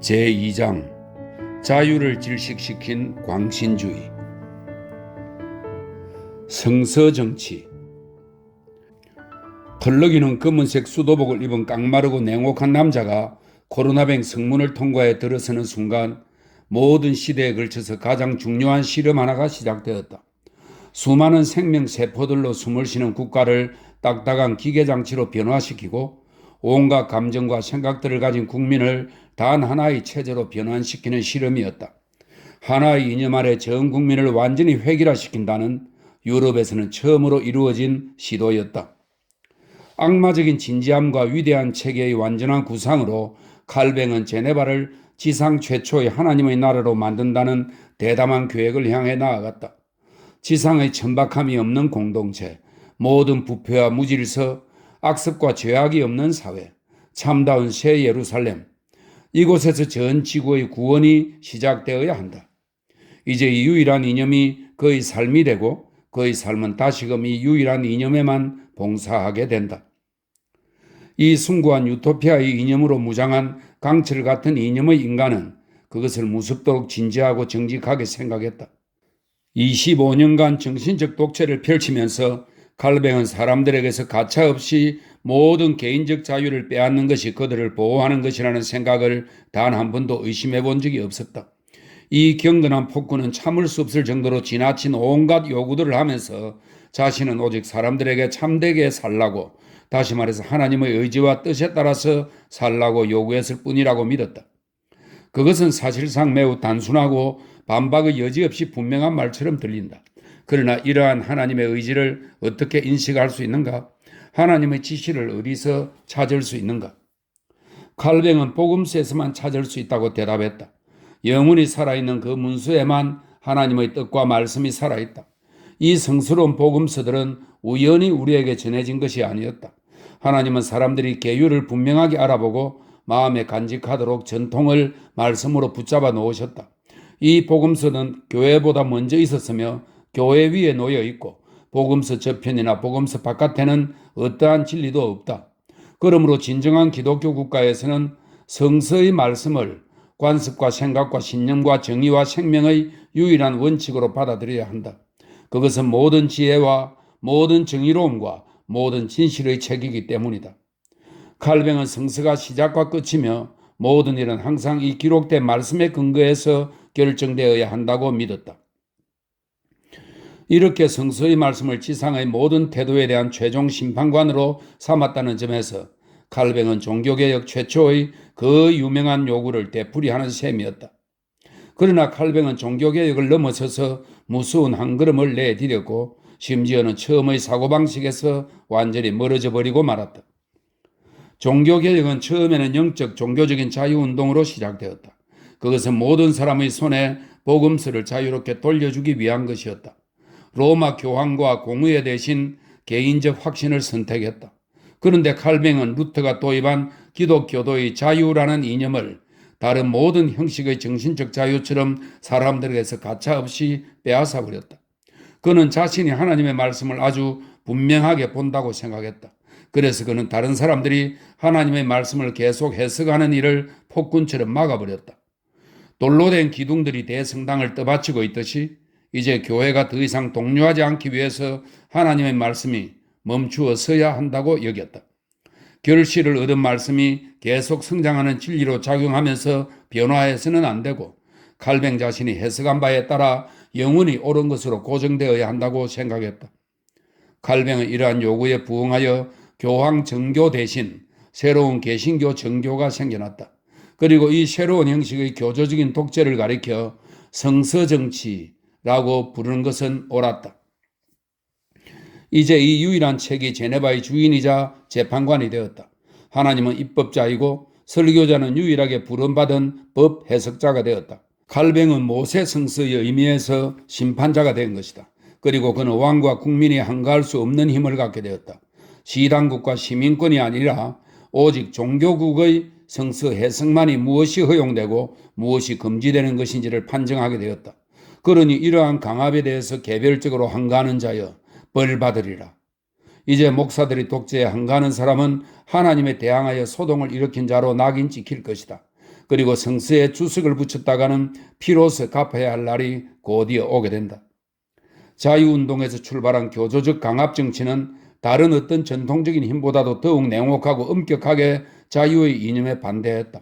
제2장 자유를 질식시킨 광신주의. 성서정치. 털럭이는 검은색 수도복을 입은 깡마르고 냉혹한 남자가 코로나병 성문을 통과해 들어서는 순간 모든 시대에 걸쳐서 가장 중요한 실험 하나가 시작되었다. 수많은 생명세포들로 숨을 쉬는 국가를 딱딱한 기계장치로 변화시키고 온갖 감정과 생각들을 가진 국민을 단 하나의 체제로 변환시키는 실험이었다. 하나의 이념 아래 전 국민을 완전히 획일화시킨다는 유럽에서는 처음으로 이루어진 시도였다. 악마적인 진지함과 위대한 체계의 완전한 구상으로 칼뱅은 제네바를 지상 최초의 하나님의 나라로 만든다는 대담한 계획을 향해 나아갔다. 지상의 천박함이 없는 공동체, 모든 부패와 무질서, 악습과 죄악이 없는 사회, 참다운 새 예루살렘, 이곳에서 전 지구의 구원이 시작되어야 한다. 이제 이 유일한 이념이 그의 삶이 되고 그의 삶은 다시금 이 유일한 이념에만 봉사하게 된다. 이 숭고한 유토피아의 이념으로 무장한 강철 같은 이념의 인간은 그것을 무섭도록 진지하고 정직하게 생각했다. 25년간 정신적 독재를 펼치면서 칼뱅은 사람들에게서 가차없이 모든 개인적 자유를 빼앗는 것이 그들을 보호하는 것이라는 생각을 단 한 번도 의심해 본 적이 없었다. 이 경건한 폭군은 참을 수 없을 정도로 지나친 온갖 요구들을 하면서 자신은 오직 사람들에게 참되게 살라고, 다시 말해서 하나님의 의지와 뜻에 따라서 살라고 요구했을 뿐이라고 믿었다. 그것은 사실상 매우 단순하고 반박의 여지 없이 분명한 말처럼 들린다. 그러나 이러한 하나님의 의지를 어떻게 인식할 수 있는가? 하나님의 지시를 어디서 찾을 수 있는가? 칼뱅은 복음서에서만 찾을 수 있다고 대답했다. 영원히 살아있는 그 문서에만 하나님의 뜻과 말씀이 살아있다. 이 성스러운 복음서들은 우연히 우리에게 전해진 것이 아니었다. 하나님은 사람들이 계율을 분명하게 알아보고 마음에 간직하도록 전통을 말씀으로 붙잡아 놓으셨다. 이 복음서는 교회보다 먼저 있었으며 교회 위에 놓여 있고 복음서 저편이나 복음서 바깥에는 어떠한 진리도 없다. 그러므로 진정한 기독교 국가에서는 성서의 말씀을 관습과 생각과 신념과 정의와 생명의 유일한 원칙으로 받아들여야 한다. 그것은 모든 지혜와 모든 정의로움과 모든 진실의 책이기 때문이다. 칼뱅은 성서가 시작과 끝이며 모든 일은 항상 이 기록된 말씀에 근거해서 결정되어야 한다고 믿었다. 이렇게 성서의 말씀을 지상의 모든 태도에 대한 최종 심판관으로 삼았다는 점에서 칼뱅은 종교개혁 최초의 그 유명한 요구를 되풀이하는 셈이었다. 그러나 칼뱅은 종교개혁을 넘어서서 무서운 한 걸음을 내디뎠고 심지어는 처음의 사고방식에서 완전히 멀어져 버리고 말았다. 종교개혁은 처음에는 영적 종교적인 자유운동으로 시작되었다. 그것은 모든 사람의 손에 복음서를 자유롭게 돌려주기 위한 것이었다. 로마 교황과 공의회 대신 개인적 확신을 선택했다. 그런데 칼뱅은 루터가 도입한 기독교도의 자유라는 이념을 다른 모든 형식의 정신적 자유처럼 사람들에게서 가차없이 빼앗아 버렸다. 그는 자신이 하나님의 말씀을 아주 분명하게 본다고 생각했다. 그래서 그는 다른 사람들이 하나님의 말씀을 계속 해석하는 일을 폭군처럼 막아버렸다. 돌로 된 기둥들이 대성당을 떠받치고 있듯이 이제 교회가 더 이상 독려하지 않기 위해서 하나님의 말씀이 멈추어 서야 한다고 여겼다. 결실을 얻은 말씀이 계속 성장하는 진리로 작용하면서 변화해서는 안 되고 칼뱅 자신이 해석한 바에 따라 영원히 옳은 것으로 고정되어야 한다고 생각했다. 칼뱅은 이러한 요구에 부응하여 교황 정교 대신 새로운 개신교 정교가 생겨났다. 그리고 이 새로운 형식의 교조적인 독재를 가리켜 성서정치라고 부르는 것은 옳았다. 이제 이 유일한 책이 제네바의 주인이자 재판관이 되었다. 하나님은 입법자이고 설교자는 유일하게 부름받은 법 해석자가 되었다. 칼뱅은 모세 성서의 의미에서 심판자가 된 것이다. 그리고 그는 왕과 국민이 한가할 수 없는 힘을 갖게 되었다. 시당국과 시민권이 아니라 오직 종교국의 성서 해석만이 무엇이 허용되고 무엇이 금지되는 것인지를 판정하게 되었다. 그러니 이러한 강압에 대해서 개별적으로 한가하는 자여 벌 받으리라. 이제 목사들이 독재에 한가하는 사람은 하나님에 대항하여 소동을 일으킨 자로 낙인 찍힐 것이다. 그리고 성서에 주석을 붙였다가는 피로서 갚아야 할 날이 곧이어 오게 된다. 자유운동에서 출발한 교조적 강압정치는 다른 어떤 전통적인 힘보다도 더욱 냉혹하고 엄격하게 자유의 이념에 반대했다.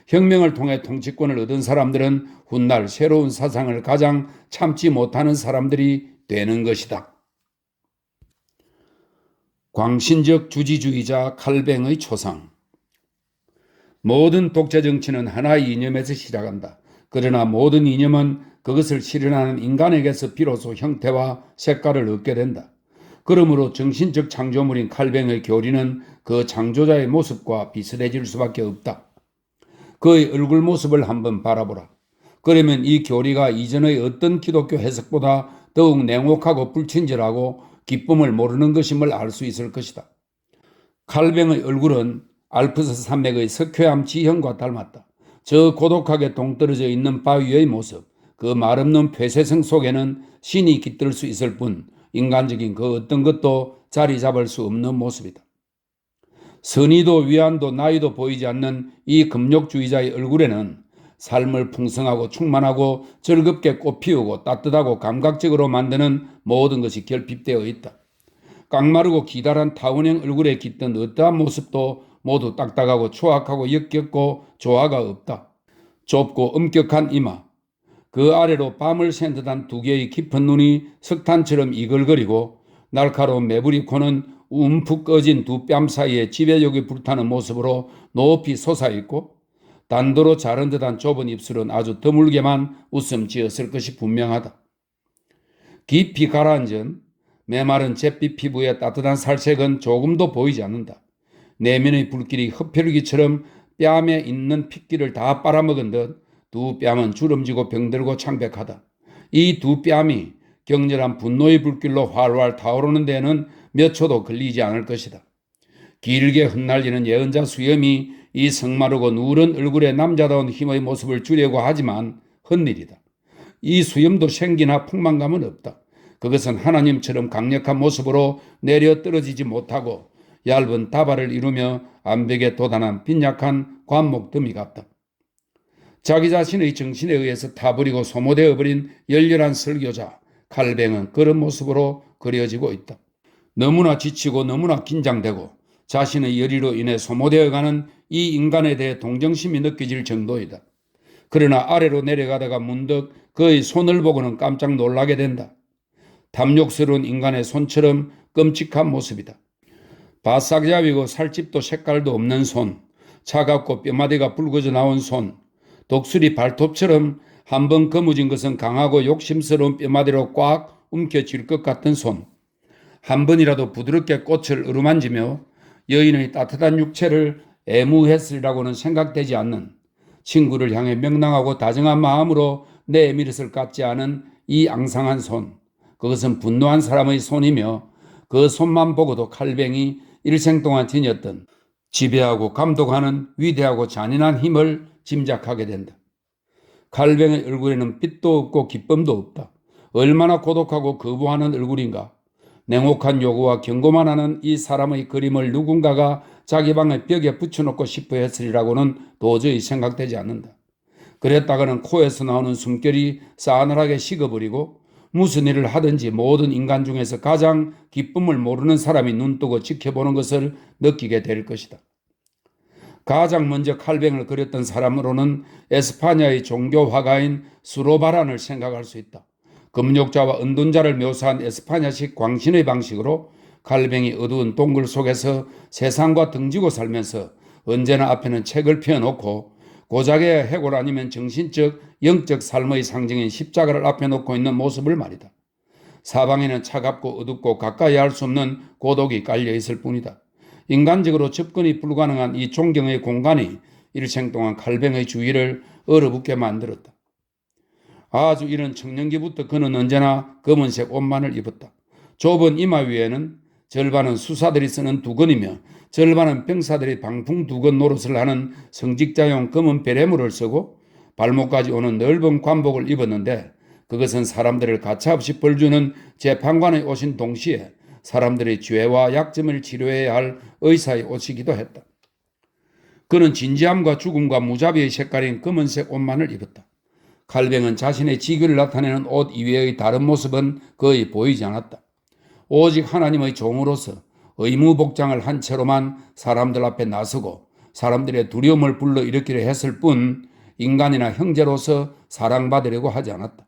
혁명을 통해 통치권을 얻은 사람들은 훗날 새로운 사상을 가장 참지 못하는 사람들이 되는 것이다. 광신적 주지주의자 칼뱅의 초상. 모든 독재 정치는 하나의 이념에서 시작한다. 그러나 모든 이념은 그것을 실현하는 인간에게서 비로소 형태와 색깔을 얻게 된다. 그러므로 정신적 창조물인 칼뱅의 교리는 그 창조자의 모습과 비슷해질 수밖에 없다. 그의 얼굴 모습을 한번 바라보라. 그러면 이 교리가 이전의 어떤 기독교 해석보다 더욱 냉혹하고 불친절하고 기쁨을 모르는 것임을 알 수 있을 것이다. 칼뱅의 얼굴은 알프스 산맥의 석회암 지형과 닮았다. 저 고독하게 동떨어져 있는 바위의 모습, 그 말없는 폐쇄성 속에는 신이 깃들 수 있을 뿐 인간적인 그 어떤 것도 자리 잡을 수 없는 모습이다. 선의도 위안도 나이도 보이지 않는 이 금욕주의자의 얼굴에는 삶을 풍성하고 충만하고 즐겁게 꽃피우고 따뜻하고 감각적으로 만드는 모든 것이 결핍되어 있다. 깡마르고 기다란 타원형 얼굴에 깃든 어떠한 모습도 모두 딱딱하고 추악하고 역겹고 조화가 없다. 좁고 엄격한 이마, 그 아래로 밤을 샌 듯한 두 개의 깊은 눈이 석탄처럼 이글거리고 날카로운 매부리 코는 움푹 꺼진 두 뺨 사이에 지배욕이 불타는 모습으로 높이 솟아있고 단도로 자른 듯한 좁은 입술은 아주 드물게만 웃음 지었을 것이 분명하다. 깊이 가라앉은 메마른 잿빛 피부의 따뜻한 살색은 조금도 보이지 않는다. 내면의 불길이 흡혈귀처럼 뺨에 있는 핏기를 다 빨아먹은 듯 두 뺨은 주름지고 병들고 창백하다. 이 두 뺨이 격렬한 분노의 불길로 활활 타오르는 데에는 몇 초도 걸리지 않을 것이다. 길게 흩날리는 예언자 수염이 이 성마르고 누런 얼굴의 남자다운 힘의 모습을 주려고 하지만 헛일이다. 이 수염도 생기나 풍만감은 없다. 그것은 하나님처럼 강력한 모습으로 내려 떨어지지 못하고 얇은 다발을 이루며 암벽에 도단한 빈약한 관목더미 같다. 자기 자신의 정신에 의해서 타버리고 소모되어 버린 열렬한 설교자 칼뱅은 그런 모습으로 그려지고 있다. 너무나 지치고 너무나 긴장되고 자신의 열의로 인해 소모되어가는 이 인간에 대해 동정심이 느껴질 정도이다. 그러나 아래로 내려가다가 문득 그의 손을 보고는 깜짝 놀라게 된다. 탐욕스러운 인간의 손처럼 끔찍한 모습이다. 바싹 잡이고 살집도 색깔도 없는 손, 차갑고 뼈마디가 붉어져 나온 손, 독수리 발톱처럼 한번 거무진 것은 강하고 욕심스러운 뼈마디로 꽉 움켜쥘 것 같은 손, 한 번이라도 부드럽게 꽃을 어루만지며 여인의 따뜻한 육체를 애무했으리라고는 생각되지 않는, 친구를 향해 명랑하고 다정한 마음으로 내밀었을 같지 않은 이 앙상한 손, 그것은 분노한 사람의 손이며 그 손만 보고도 칼뱅이 일생 동안 지녔던 지배하고 감독하는 위대하고 잔인한 힘을 짐작하게 된다. 칼뱅의 얼굴에는 빛도 없고 기쁨도 없다. 얼마나 고독하고 거부하는 얼굴인가. 냉혹한 요구와 경고만 하는 이 사람의 그림을 누군가가 자기 방의 벽에 붙여놓고 싶어 했으리라고는 도저히 생각되지 않는다. 그랬다가는 코에서 나오는 숨결이 싸늘하게 식어버리고 무슨 일을 하든지 모든 인간 중에서 가장 기쁨을 모르는 사람이 눈뜨고 지켜보는 것을 느끼게 될 것이다. 가장 먼저 칼뱅을 그렸던 사람으로는 에스파냐의 종교 화가인 수로바란을 생각할 수 있다. 금욕자와 은둔자를 묘사한 에스파냐식 광신의 방식으로 칼뱅이 어두운 동굴 속에서 세상과 등지고 살면서 언제나 앞에는 책을 펴놓고 고작의 해골 아니면 정신적, 영적 삶의 상징인 십자가를 앞에 놓고 있는 모습을 말이다. 사방에는 차갑고 어둡고 가까이 할 수 없는 고독이 깔려 있을 뿐이다. 인간적으로 접근이 불가능한 이 존경의 공간이 일생 동안 칼뱅의 주위를 얼어붙게 만들었다. 아주 이른 청년기부터 그는 언제나 검은색 옷만을 입었다. 좁은 이마 위에는 절반은 수사들이 쓰는 두건이며 절반은 병사들이 방풍 두건 노릇을 하는 성직자용 검은 베레모를 쓰고 발목까지 오는 넓은 관복을 입었는데 그것은 사람들을 가차없이 벌주는 재판관에 오신 동시에 사람들의 죄와 약점을 치료해야 할 의사의 옷이기도 했다. 그는 진지함과 죽음과 무자비의 색깔인 검은색 옷만을 입었다. 칼뱅은 자신의 직위를 나타내는 옷 이외의 다른 모습은 거의 보이지 않았다. 오직 하나님의 종으로서 의무복장을 한 채로만 사람들 앞에 나서고 사람들의 두려움을 불러일으키려 했을 뿐 인간이나 형제로서 사랑받으려고 하지 않았다.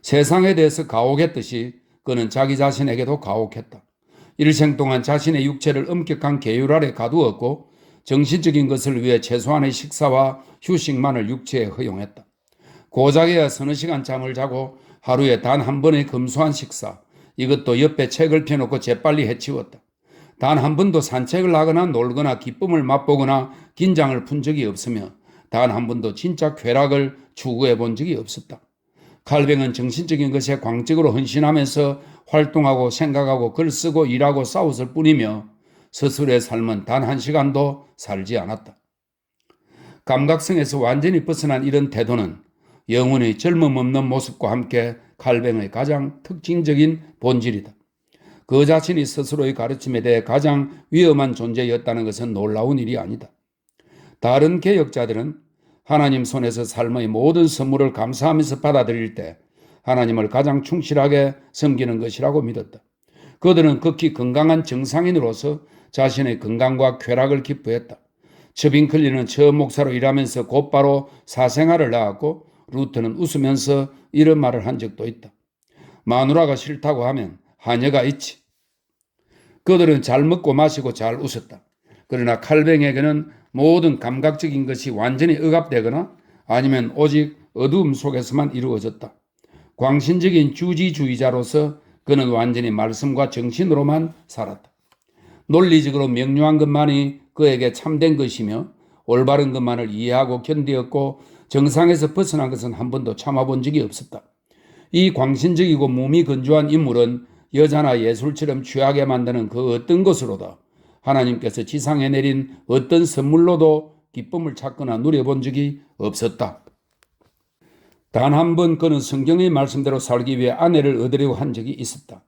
세상에 대해서 가혹했듯이 그는 자기 자신에게도 가혹했다. 일생 동안 자신의 육체를 엄격한 계율 아래 가두었고 정신적인 것을 위해 최소한의 식사와 휴식만을 육체에 허용했다. 고작해야 서너 시간 잠을 자고 하루에 단 한 번의 검소한 식사, 이것도 옆에 책을 펴놓고 재빨리 해치웠다. 단 한 번도 산책을 하거나 놀거나 기쁨을 맛보거나 긴장을 푼 적이 없으며 단 한 번도 진짜 쾌락을 추구해 본 적이 없었다. 칼뱅은 정신적인 것에 광적으로 헌신하면서 활동하고 생각하고 글 쓰고 일하고 싸웠을 뿐이며 스스로의 삶은 단 한 시간도 살지 않았다. 감각성에서 완전히 벗어난 이런 태도는 영혼의 젊음 없는 모습과 함께 칼뱅의 가장 특징적인 본질이다. 그 자신이 스스로의 가르침에 대해 가장 위험한 존재였다는 것은 놀라운 일이 아니다. 다른 개혁자들은 하나님 손에서 삶의 모든 선물을 감사하면서 받아들일 때 하나님을 가장 충실하게 섬기는 것이라고 믿었다. 그들은 극히 건강한 정상인으로서 자신의 건강과 쾌락을 기뻐했다. 처빙클리는 처음 목사로 일하면서 곧바로 사생활을 낳았고 루트는 웃으면서 이런 말을 한 적도 있다. 마누라가 싫다고 하면 하녀가 있지. 그들은 잘 먹고 마시고 잘 웃었다. 그러나 칼뱅에게는 모든 감각적인 것이 완전히 억압되거나 아니면 오직 어두움 속에서만 이루어졌다. 광신적인 주지주의자로서 그는 완전히 말씀과 정신으로만 살았다. 논리적으로 명료한 것만이 그에게 참된 것이며 올바른 것만을 이해하고 견디었고 정상에서 벗어난 것은 한 번도 참아본 적이 없었다. 이 광신적이고 몸이 건조한 인물은 여자나 예술처럼 취하게 만드는 그 어떤 것으로도 하나님께서 지상에 내린 어떤 선물로도 기쁨을 찾거나 누려본 적이 없었다. 단 한 번 그는 성경의 말씀대로 살기 위해 아내를 얻으려고 한 적이 있었다.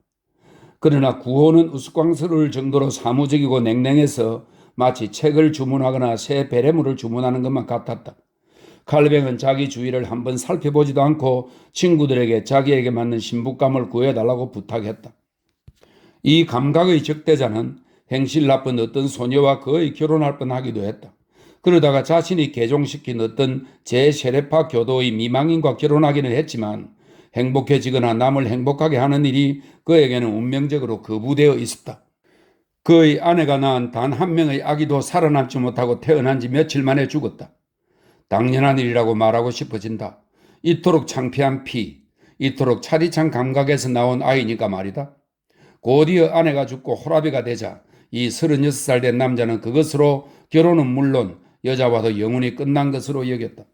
그러나 구호는 우스꽝스러울 정도로 사무적이고 냉랭해서 마치 책을 주문하거나 새 베레모를 주문하는 것만 같았다. 칼뱅은 자기 주위를 한번 살펴보지도 않고 친구들에게 자기에게 맞는 신부감을 구해달라고 부탁했다. 이 감각의 적대자는 행실 나쁜 어떤 소녀와 거의 결혼할 뻔하기도 했다. 그러다가 자신이 개종시킨 어떤 제세례파 교도의 미망인과 결혼하기는 했지만 행복해지거나 남을 행복하게 하는 일이 그에게는 운명적으로 거부되어 있었다. 그의 아내가 낳은 단 한 명의 아기도 살아남지 못하고 태어난 지 며칠 만에 죽었다. 당연한 일이라고 말하고 싶어진다. 이토록 창피한 피, 이토록 차디찬 감각에서 나온 아이니까 말이다. 곧이어 아내가 죽고 호라비가 되자 이 36살 된 남자는 그것으로 결혼은 물론 여자와도 영원히 끝난 것으로 여겼다.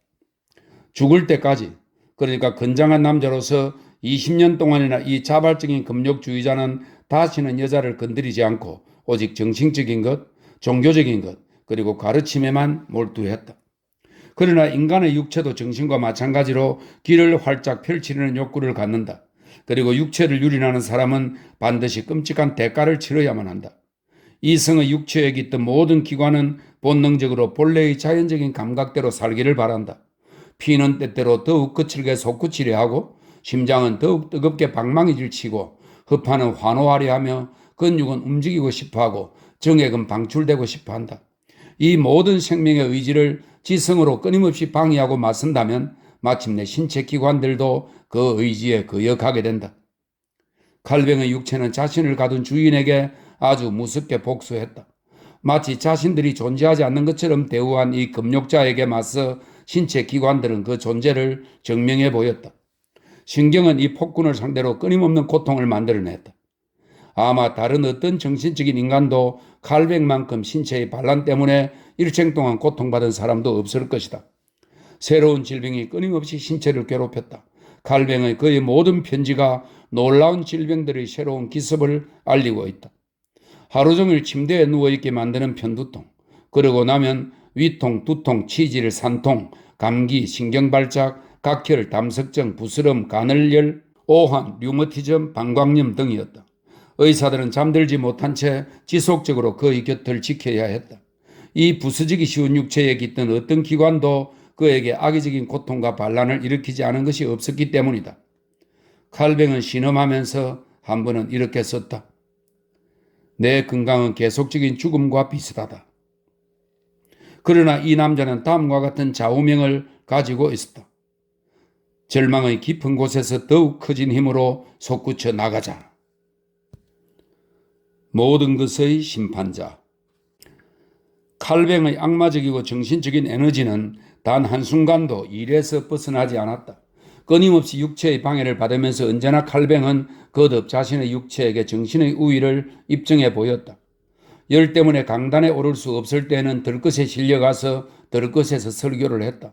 죽을 때까지, 그러니까 건장한 남자로서 20년 동안이나 이 자발적인 금욕주의자는 다시는 여자를 건드리지 않고 오직 정신적인 것, 종교적인 것, 그리고 가르침에만 몰두했다. 그러나 인간의 육체도 정신과 마찬가지로 길을 활짝 펼치려는 욕구를 갖는다. 그리고 육체를 유린하는 사람은 반드시 끔찍한 대가를 치러야만 한다. 이성의 육체에 깃든 모든 기관은 본능적으로 본래의 자연적인 감각대로 살기를 바란다. 피는 때때로 더욱 거칠게 솟구치려 하고 심장은 더욱 뜨겁게 방망이질 치고 허파는 환호하려 하며 근육은 움직이고 싶어하고 정액은 방출되고 싶어한다. 이 모든 생명의 의지를 지성으로 끊임없이 방해하고 맞선다면 마침내 신체 기관들도 그 의지에 거역하게 된다. 칼뱅의 육체는 자신을 가둔 주인에게 아주 무섭게 복수했다. 마치 자신들이 존재하지 않는 것처럼 대우한 이 금욕자에게 맞서 신체 기관들은 그 존재를 증명해 보였다. 신경은 이 폭군을 상대로 끊임없는 고통을 만들어냈다. 아마 다른 어떤 정신적인 인간도 칼뱅만큼 신체의 반란 때문에 일생 동안 고통받은 사람도 없을 것이다. 새로운 질병이 끊임없이 신체를 괴롭혔다. 칼뱅의 그의 모든 편지가 놀라운 질병들의 새로운 기습을 알리고 있다. 하루 종일 침대에 누워있게 만드는 편두통, 그러고 나면 위통, 두통, 치질, 산통, 감기, 신경발작, 각혈, 담석증, 부스럼, 간헐열, 오한, 류머티즘, 방광염 등이었다. 의사들은 잠들지 못한 채 지속적으로 그의 곁을 지켜야 했다. 이 부서지기 쉬운 육체에 깃든 어떤 기관도 그에게 악의적인 고통과 반란을 일으키지 않은 것이 없었기 때문이다. 칼뱅은 신음하면서 한 번은 이렇게 썼다. 내 건강은 계속적인 죽음과 비슷하다. 그러나 이 남자는 다음과 같은 좌우명을 가지고 있었다. 절망의 깊은 곳에서 더욱 커진 힘으로 솟구쳐 나가자. 모든 것의 심판자. 칼뱅의 악마적이고 정신적인 에너지는 단 한순간도 일에서 벗어나지 않았다. 끊임없이 육체의 방해를 받으면서 언제나 칼뱅은 거듭 자신의 육체에게 정신의 우위를 입증해 보였다. 열 때문에 강단에 오를 수 없을 때는 들것에 실려가서 들것에서 설교를 했다.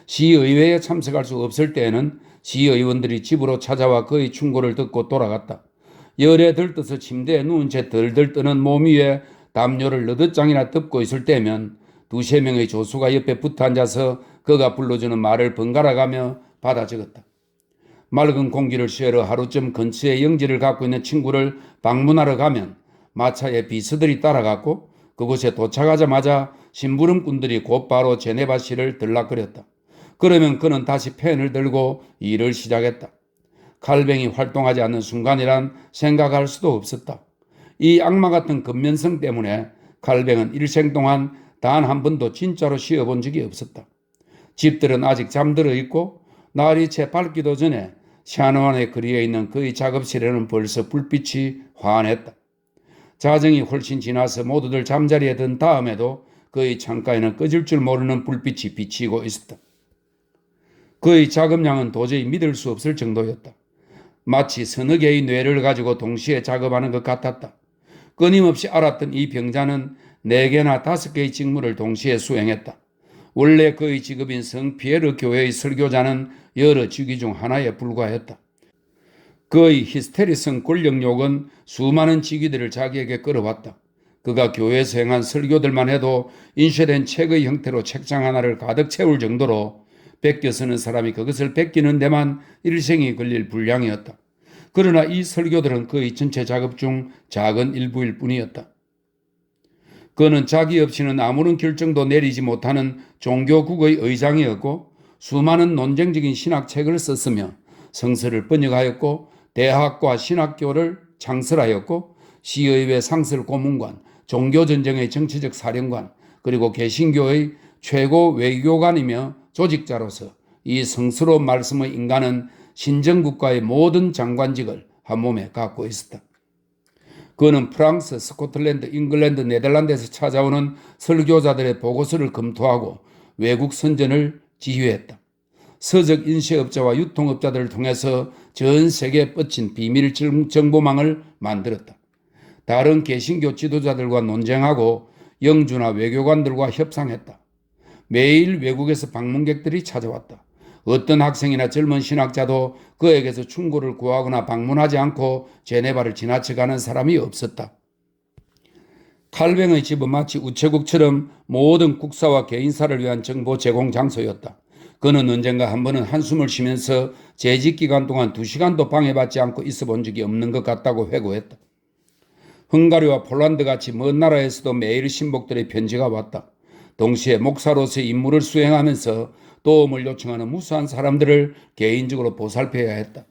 시의회에 참석할 수 없을 때에는 시의원들이 집으로 찾아와 그의 충고를 듣고 돌아갔다. 열에 들떠서 침대에 누운 채 덜덜 떠는 몸 위에 담요를 너댓 장이나 덮고 있을 때면 두세 명의 조수가 옆에 붙어 앉아서 그가 불러주는 말을 번갈아가며 받아 적었다. 맑은 공기를 쐬러 하루쯤 근처에 영지를 갖고 있는 친구를 방문하러 가면 마차에 비서들이 따라갔고 그곳에 도착하자마자 심부름꾼들이 곧바로 제네바 시를 들락거렸다. 그러면 그는 다시 펜을 들고 일을 시작했다. 칼뱅이 활동하지 않는 순간이란 생각할 수도 없었다. 이 악마 같은 근면성 때문에 칼뱅은 일생 동안 단 한 번도 진짜로 쉬어본 적이 없었다. 집들은 아직 잠들어 있고 날이 채 밝기도 전에 샤누안의 거리에 있는 그의 작업실에는 벌써 불빛이 환했다. 자정이 훨씬 지나서 모두들 잠자리에 든 다음에도 그의 창가에는 꺼질 줄 모르는 불빛이 비치고 있었다. 그의 작업량은 도저히 믿을 수 없을 정도였다. 마치 서너 개의 뇌를 가지고 동시에 작업하는 것 같았다. 끊임없이 앓았던 이 병자는 4개나 5개의 직무를 동시에 수행했다. 원래 그의 직업인 성 피에르 교회의 설교자는 여러 직위 중 하나에 불과했다. 그의 히스테리성 권력욕은 수많은 직위들을 자기에게 끌어왔다. 그가 교회에서 행한 설교들만 해도 인쇄된 책의 형태로 책장 하나를 가득 채울 정도로 베껴 쓰는 사람이 그것을 베끼는 데만 일생이 걸릴 분량이었다. 그러나 이 설교들은 그의 전체 작업 중 작은 일부일 뿐이었다. 그는 자기 없이는 아무런 결정도 내리지 못하는 종교국의 의장이었고 수많은 논쟁적인 신학책을 썼으며 성서를 번역하였고 대학과 신학교를 창설하였고 시의회 상설 고문관, 종교전쟁의 정치적 사령관, 그리고 개신교의 최고 외교관이며 조직자로서 이 성스러운 말씀의 인간은 신정국가의 모든 장관직을 한 몸에 갖고 있었다. 그는 프랑스, 스코틀랜드, 잉글랜드, 네덜란드에서 찾아오는 설교자들의 보고서를 검토하고 외국 선전을 지휘했다. 서적 인쇄업자와 유통업자들을 통해서 전 세계에 뻗친 비밀 정보망을 만들었다. 다른 개신교 지도자들과 논쟁하고 영주나 외교관들과 협상했다. 매일 외국에서 방문객들이 찾아왔다. 어떤 학생이나 젊은 신학자도 그에게서 충고를 구하거나 방문하지 않고 제네바를 지나쳐가는 사람이 없었다. 칼뱅의 집은 마치 우체국처럼 모든 국사와 개인사를 위한 정보 제공 장소였다. 그는 언젠가 한 번은 한숨을 쉬면서 재직 기간 동안 2시간도 방해받지 않고 있어 본 적이 없는 것 같다고 회고했다. 헝가리와 폴란드 같이 먼 나라에서도 매일 신복들의 편지가 왔다. 동시에 목사로서의 임무를 수행하면서 도움을 요청하는 무수한 사람들을 개인적으로 보살펴야 했다.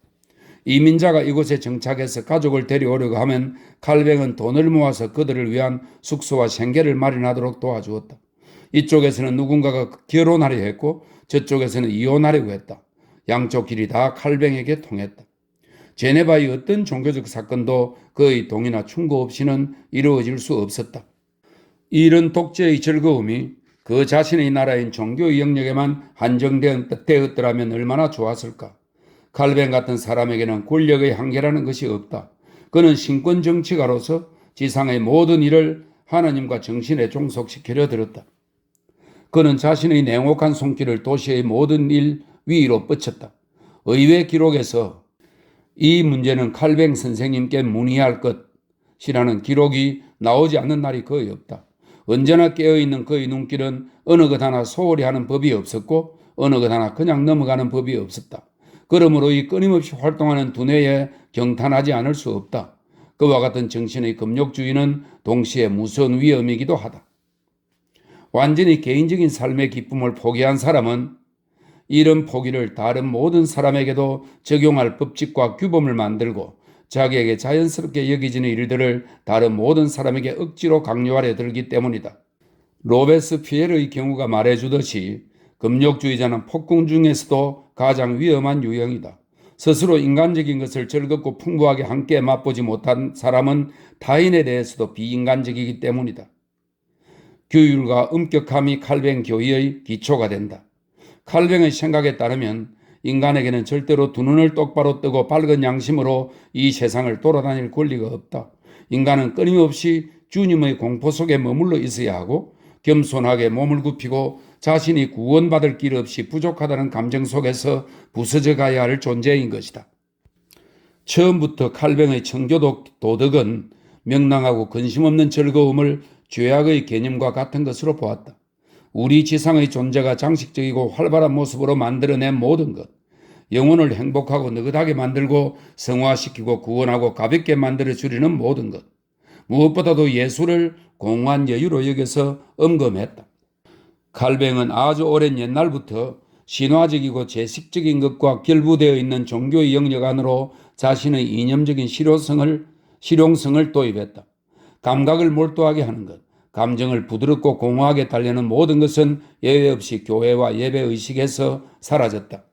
이민자가 이곳에 정착해서 가족을 데려오려고 하면 칼뱅은 돈을 모아서 그들을 위한 숙소와 생계를 마련하도록 도와주었다. 이쪽에서는 누군가가 결혼하려 했고 저쪽에서는 이혼하려고 했다. 양쪽 길이 다 칼뱅에게 통했다. 제네바의 어떤 종교적 사건도 그의 동의나 충고 없이는 이루어질 수 없었다. 이런 독재의 즐거움이 그 자신의 나라인 종교의 영역에만 한정되었더라면 얼마나 좋았을까. 칼뱅 같은 사람에게는 권력의 한계라는 것이 없다. 그는 신권 정치가로서 지상의 모든 일을 하나님과 정신에 종속시키려 들었다. 그는 자신의 냉혹한 손길을 도시의 모든 일 위로 뻗쳤다. 의회 기록에서 이 문제는 칼뱅 선생님께 문의할 것이라는 기록이 나오지 않는 날이 거의 없다. 언제나 깨어있는 그의 눈길은 어느 것 하나 소홀히 하는 법이 없었고 어느 것 하나 그냥 넘어가는 법이 없었다. 그러므로 이 끊임없이 활동하는 두뇌에 경탄하지 않을 수 없다. 그와 같은 정신의 금욕주의는 동시에 무서운 위험이기도 하다. 완전히 개인적인 삶의 기쁨을 포기한 사람은 이런 포기를 다른 모든 사람에게도 적용할 법칙과 규범을 만들고 자기에게 자연스럽게 여겨지는 일들을 다른 모든 사람에게 억지로 강요하려 들기 때문이다. 로베스피에르의 경우가 말해주듯이 금욕주의자는 폭군 중에서도 가장 위험한 유형이다. 스스로 인간적인 것을 즐겁고 풍부하게 함께 맛보지 못한 사람은 타인에 대해서도 비인간적이기 때문이다. 규율과 엄격함이 칼뱅 교의의 기초가 된다. 칼뱅의 생각에 따르면 인간에게는 절대로 두 눈을 똑바로 뜨고 밝은 양심으로 이 세상을 돌아다닐 권리가 없다. 인간은 끊임없이 주님의 공포 속에 머물러 있어야 하고 겸손하게 몸을 굽히고 자신이 구원받을 길 없이 부족하다는 감정 속에서 부서져 가야 할 존재인 것이다. 처음부터 칼뱅의 청교도 도덕은 명랑하고 근심 없는 즐거움을 죄악의 개념과 같은 것으로 보았다. 우리 지상의 존재가 장식적이고 활발한 모습으로 만들어낸 모든 것, 영혼을 행복하고 느긋하게 만들고 성화시키고 구원하고 가볍게 만들어 주려는 모든 것, 무엇보다도 예수를 공허한 여유로 여겨서 엄금했다. 칼뱅은 아주 오랜 옛날부터 신화적이고 제식적인 것과 결부되어 있는 종교의 영역 안으로 자신의 이념적인 실용성을 도입했다. 감각을 몰두하게 하는 것, 감정을 부드럽고 공허하게 달래는 모든 것은 예외 없이 교회와 예배의식에서 사라졌다.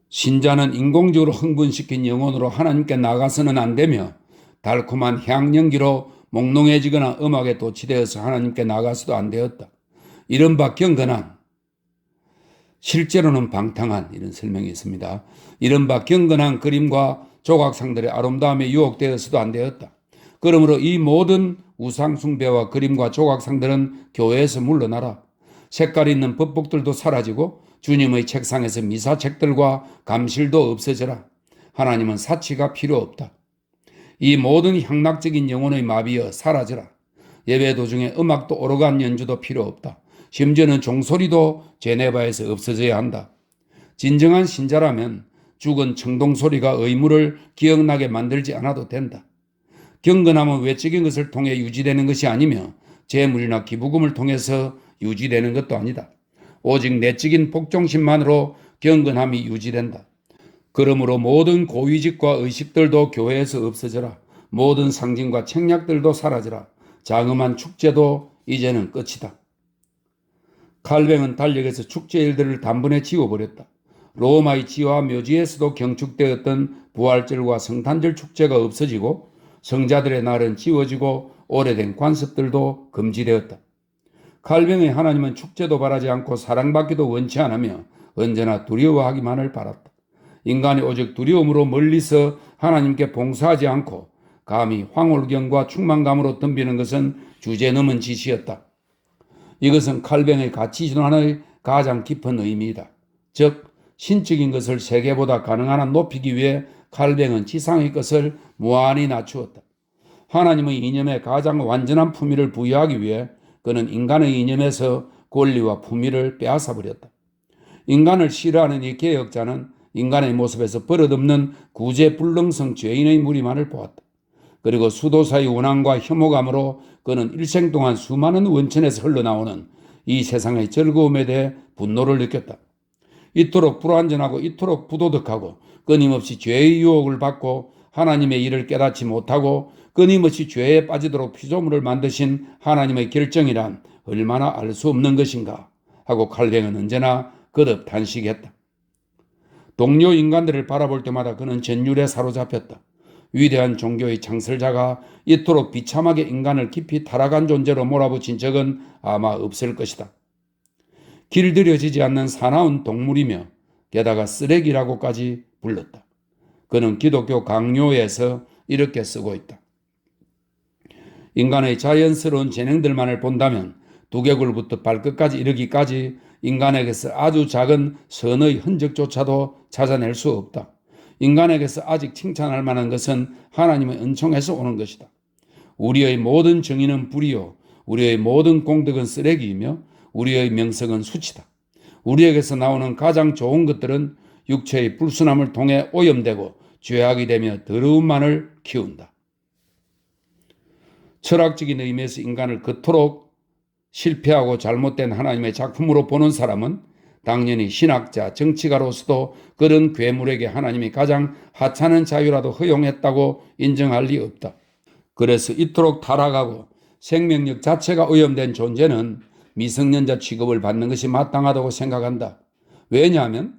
신자는 인공적으로 흥분시킨 영혼으로 하나님께 나가서는 안 되며 달콤한 향연기로 몽롱해지거나 음악에 도취되어서 하나님께 나가서도 안 되었다. 이른바 경건한, 실제로는 방탕한 이런 설명이 있습니다. 이른바 경건한 그림과 조각상들의 아름다움에 유혹되어서도 안 되었다. 그러므로 이 모든 우상숭배와 그림과 조각상들은 교회에서 물러나라. 색깔 있는 법복들도 사라지고 주님의 책상에서 미사책들과 감실도 없어져라. 하나님은 사치가 필요 없다. 이 모든 향락적인 영혼의 마비여 사라져라. 예배 도중에 음악도 오르간 연주도 필요 없다. 심지어는 종소리도 제네바에서 없어져야 한다. 진정한 신자라면 죽은 청동소리가 의무를 기억나게 만들지 않아도 된다. 경건함은 외적인 것을 통해 유지되는 것이 아니며 재물이나 기부금을 통해서 유지되는 것도 아니다. 오직 내적인 복종심만으로 경건함이 유지된다. 그러므로 모든 고위직과 의식들도 교회에서 없어져라. 모든 상징과 책략들도 사라져라. 자그마한 축제도 이제는 끝이다. 칼뱅은 달력에서 축제일들을 단번에 지워버렸다. 로마의 지화 묘지에서도 경축되었던 부활절과 성탄절 축제가 없어지고 성자들의 날은 지워지고 오래된 관습들도 금지되었다. 칼뱅의 하나님은 축제도 바라지 않고 사랑받기도 원치 않으며 언제나 두려워하기만을 바랐다. 인간이 오직 두려움으로 멀리서 하나님께 봉사하지 않고 감히 황홀경과 충만감으로 덤비는 것은 주제넘은 짓이었다. 이것은 칼뱅의 가치진환의 가장 깊은 의미이다. 즉 신적인 것을 세계보다 가능한 한 높이기 위해 칼뱅은 지상의 것을 무한히 낮추었다. 하나님의 이념에 가장 완전한 품위를 부여하기 위해 그는 인간의 이념에서 권리와 품위를 빼앗아버렸다. 인간을 싫어하는 이 개혁자는 인간의 모습에서 버릇없는 구제불능성 죄인의 무리만을 보았다. 그리고 수도사의 원한과 혐오감으로 그는 일생 동안 수많은 원천에서 흘러나오는 이 세상의 즐거움에 대해 분노를 느꼈다. 이토록 불완전하고 이토록 부도덕하고 끊임없이 죄의 유혹을 받고 하나님의 일을 깨닫지 못하고 끊임없이 죄에 빠지도록 피조물을 만드신 하나님의 결정이란 얼마나 알 수 없는 것인가 하고 칼뱅은 언제나 거듭 탄식했다. 동료 인간들을 바라볼 때마다 그는 전율에 사로잡혔다. 위대한 종교의 창설자가 이토록 비참하게 인간을 깊이 타락한 존재로 몰아붙인 적은 아마 없을 것이다. 길들여지지 않는 사나운 동물이며 게다가 쓰레기라고까지 불렀다. 그는 기독교 강요에서 이렇게 쓰고 있다. 인간의 자연스러운 재능들만을 본다면 두개골부터 발끝까지 이르기까지 인간에게서 아주 작은 선의 흔적조차도 찾아낼 수 없다. 인간에게서 아직 칭찬할 만한 것은 하나님의 은총에서 오는 것이다. 우리의 모든 정의는 불이요, 우리의 모든 공덕은 쓰레기이며 우리의 명성은 수치다. 우리에게서 나오는 가장 좋은 것들은 육체의 불순함을 통해 오염되고 죄악이 되며 더러움만을 키운다. 철학적인 의미에서 인간을 그토록 실패하고 잘못된 하나님의 작품으로 보는 사람은 당연히 신학자, 정치가로서도 그런 괴물에게 하나님이 가장 하찮은 자유라도 허용했다고 인정할 리 없다. 그래서 이토록 타락하고 생명력 자체가 오염된 존재는 미성년자 취급을 받는 것이 마땅하다고 생각한다. 왜냐하면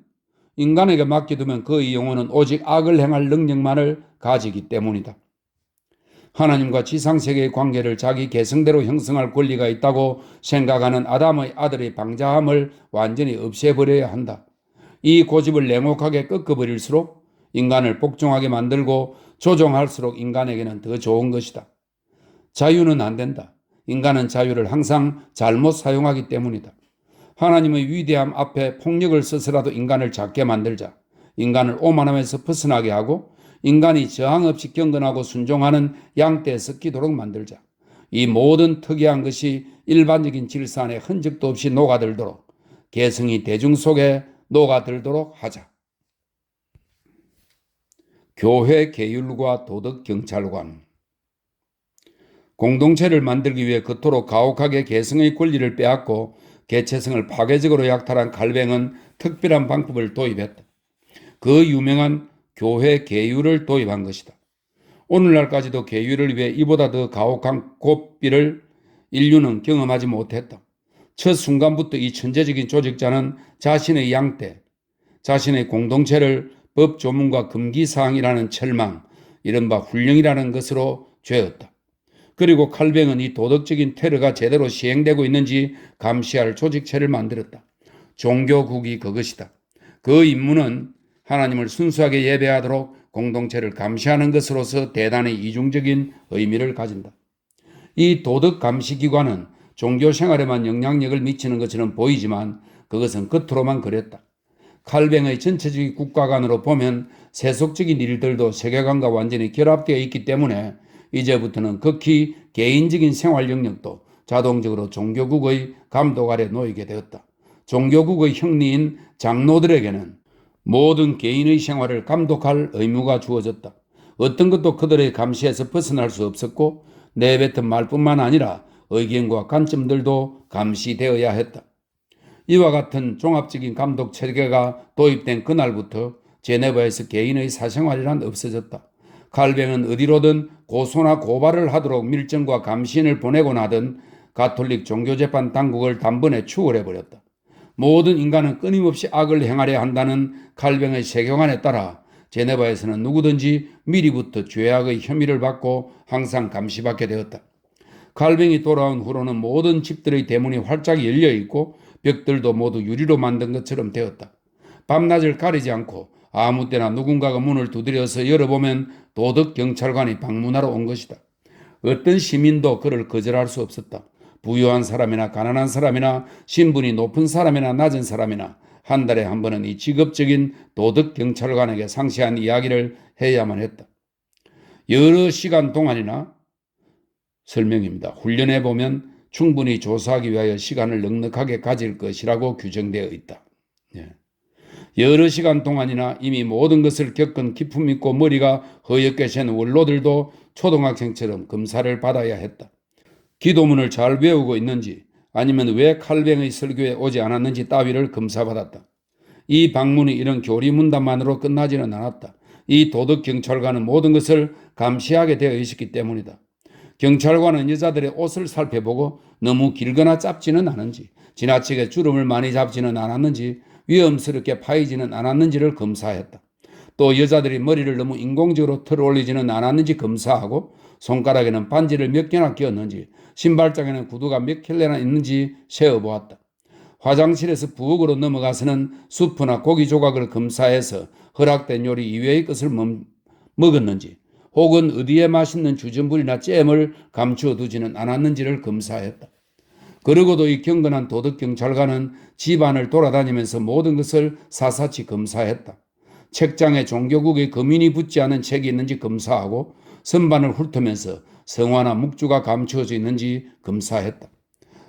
인간에게 맡겨두면 그의 영혼은 오직 악을 행할 능력만을 가지기 때문이다. 하나님과 지상세계의 관계를 자기 개성대로 형성할 권리가 있다고 생각하는 아담의 아들의 방자함을 완전히 없애버려야 한다. 이 고집을 냉혹하게 꺾어버릴수록 인간을 복종하게 만들고 조종할수록 인간에게는 더 좋은 것이다. 자유는 안 된다. 인간은 자유를 항상 잘못 사용하기 때문이다. 하나님의 위대함 앞에 폭력을 써서라도 인간을 작게 만들자. 인간을 오만함에서 벗어나게 하고 인간이 저항 없이 경건하고 순종하는 양떼에 섞이도록 만들자. 이 모든 특이한 것이 일반적인 질서 안에 흔적도 없이 녹아들도록, 개성이 대중 속에 녹아들도록 하자. 교회 계율과 도덕 경찰관. 공동체를 만들기 위해 그토록 가혹하게 개성의 권리를 빼앗고 개체성을 파괴적으로 약탈한 칼뱅은 특별한 방법을 도입했다. 그 유명한 교회 계율을 도입한 것이다. 오늘날까지도 계율을 위해 이보다 더 가혹한 고비를 인류는 경험하지 못했다. 첫 순간부터 이 천재적인 조직자는 자신의 양떼, 자신의 공동체를 법 조문과 금기사항이라는 철망, 이른바 훈령이라는 것으로 죄었다. 그리고 칼뱅은 이 도덕적인 테러가 제대로 시행되고 있는지 감시할 조직체를 만들었다. 종교국이 그것이다. 그 임무는 하나님을 순수하게 예배하도록 공동체를 감시하는 것으로서 대단히 이중적인 의미를 가진다. 이 도덕 감시기관은 종교 생활에만 영향력을 미치는 것처럼 보이지만 그것은 겉으로만 그랬다. 칼뱅의 전체적인 국가관으로 보면 세속적인 일들도 세계관과 완전히 결합되어 있기 때문에 이제부터는 극히 개인적인 생활 영역도 자동적으로 종교국의 감독 아래 놓이게 되었다. 종교국의 형리인 장로들에게는 모든 개인의 생활을 감독할 의무가 주어졌다. 어떤 것도 그들의 감시에서 벗어날 수 없었고 내뱉은 말뿐만 아니라 의견과 관점들도 감시되어야 했다. 이와 같은 종합적인 감독 체계가 도입된 그날부터 제네바에서 개인의 사생활이란 없어졌다. 칼뱅은 어디로든 고소나 고발을 하도록 밀정과 감시인을 보내고 나던 가톨릭 종교재판 당국을 단번에 추월해버렸다. 모든 인간은 끊임없이 악을 행하려 한다는 칼뱅의 세계관에 따라 제네바에서는 누구든지 미리부터 죄악의 혐의를 받고 항상 감시받게 되었다. 칼뱅이 돌아온 후로는 모든 집들의 대문이 활짝 열려 있고 벽들도 모두 유리로 만든 것처럼 되었다. 밤낮을 가리지 않고 아무 때나 누군가가 문을 두드려서 열어보면 도덕경찰관이 방문하러 온 것이다. 어떤 시민도 그를 거절할 수 없었다. 부유한 사람이나 가난한 사람이나 신분이 높은 사람이나 낮은 사람이나 한 달에 한 번은 이 직업적인 도덕경찰관에게 상세한 이야기를 해야만 했다. 여러 시간 동안이나 설명입니다. 훈련해 보면 충분히 조사하기 위하여 시간을 넉넉하게 가질 것이라고 규정되어 있다. 여러 시간 동안이나 이미 모든 것을 겪은 기품 있고 머리가 허옇게 센 원로들도 초등학생처럼 검사를 받아야 했다. 기도문을 잘 외우고 있는지 아니면 왜 칼뱅의 설교에 오지 않았는지 따위를 검사받았다. 이 방문이 이런 교리문답만으로 끝나지는 않았다. 이 도덕경찰관은 모든 것을 감시하게 되어 있었기 때문이다. 경찰관은 여자들의 옷을 살펴보고 너무 길거나 짧지는 않은지, 지나치게 주름을 많이 잡지는 않았는지, 위험스럽게 파이지는 않았는지를 검사했다. 또 여자들이 머리를 너무 인공적으로 털어 올리지는 않았는지 검사하고 손가락에는 반지를 몇 개나 끼었는지 신발장에는 구두가 몇 켤레나 있는지 세어보았다. 화장실에서 부엌으로 넘어가서는 수프나 고기 조각을 검사해서 허락된 요리 이외의 것을 먹었는지 혹은 어디에 맛있는 주전부리나 잼을 감추어 두지는 않았는지를 검사했다. 그러고도 이 경건한 도덕경찰관은 집안을 돌아다니면서 모든 것을 사사치 검사했다. 책장에 종교국의 금인이 붙지 않은 책이 있는지 검사하고 선반을 훑으면서 성화나 묵주가 감추어져 있는지 검사했다.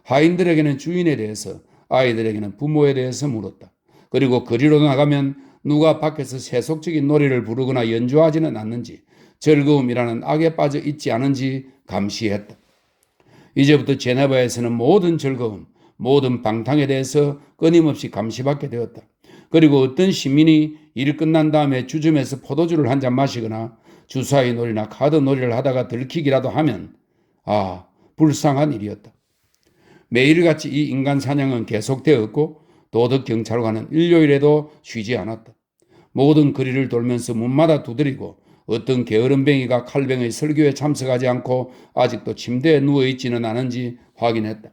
하인들에게는 주인에 대해서, 아이들에게는 부모에 대해서 물었다. 그리고 거리로 나가면 누가 밖에서 세속적인 노래를 부르거나 연주하지는 않는지, 즐거움이라는 악에 빠져 있지 않은지 감시했다. 이제부터 제네바에서는 모든 즐거움, 모든 방탕에 대해서 끊임없이 감시받게 되었다. 그리고 어떤 시민이 일 끝난 다음에 주점에서 포도주를 한 잔 마시거나 주사위 놀이나 카드 놀이를 하다가 들키기라도 하면 불쌍한 일이었다. 매일같이 이 인간 사냥은 계속되었고 도덕경찰관은 일요일에도 쉬지 않았다. 모든 거리를 돌면서 문마다 두드리고 어떤 게으름뱅이가 칼뱅의 설교에 참석하지 않고 아직도 침대에 누워있지는 않은지 확인했다.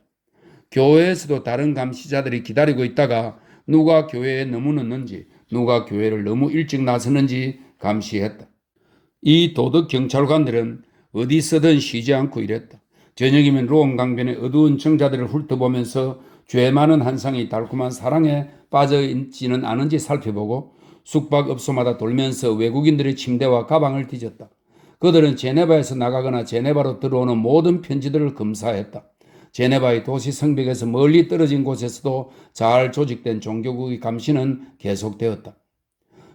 교회에서도 다른 감시자들이 기다리고 있다가 누가 교회에 너무 늦는지, 누가 교회를 너무 일찍 나서는지 감시했다. 이 도덕경찰관들은 어디서든 쉬지 않고 일했다. 저녁이면 롬 강변의 어두운 정자들을 훑어보면서 죄 많은 한상이 달콤한 사랑에 빠져있지는 않은지 살펴보고 숙박업소마다 돌면서 외국인들의 침대와 가방을 뒤졌다. 그들은 제네바에서 나가거나 제네바로 들어오는 모든 편지들을 검사했다. 제네바의 도시 성벽에서 멀리 떨어진 곳에서도 잘 조직된 종교국의 감시는 계속되었다.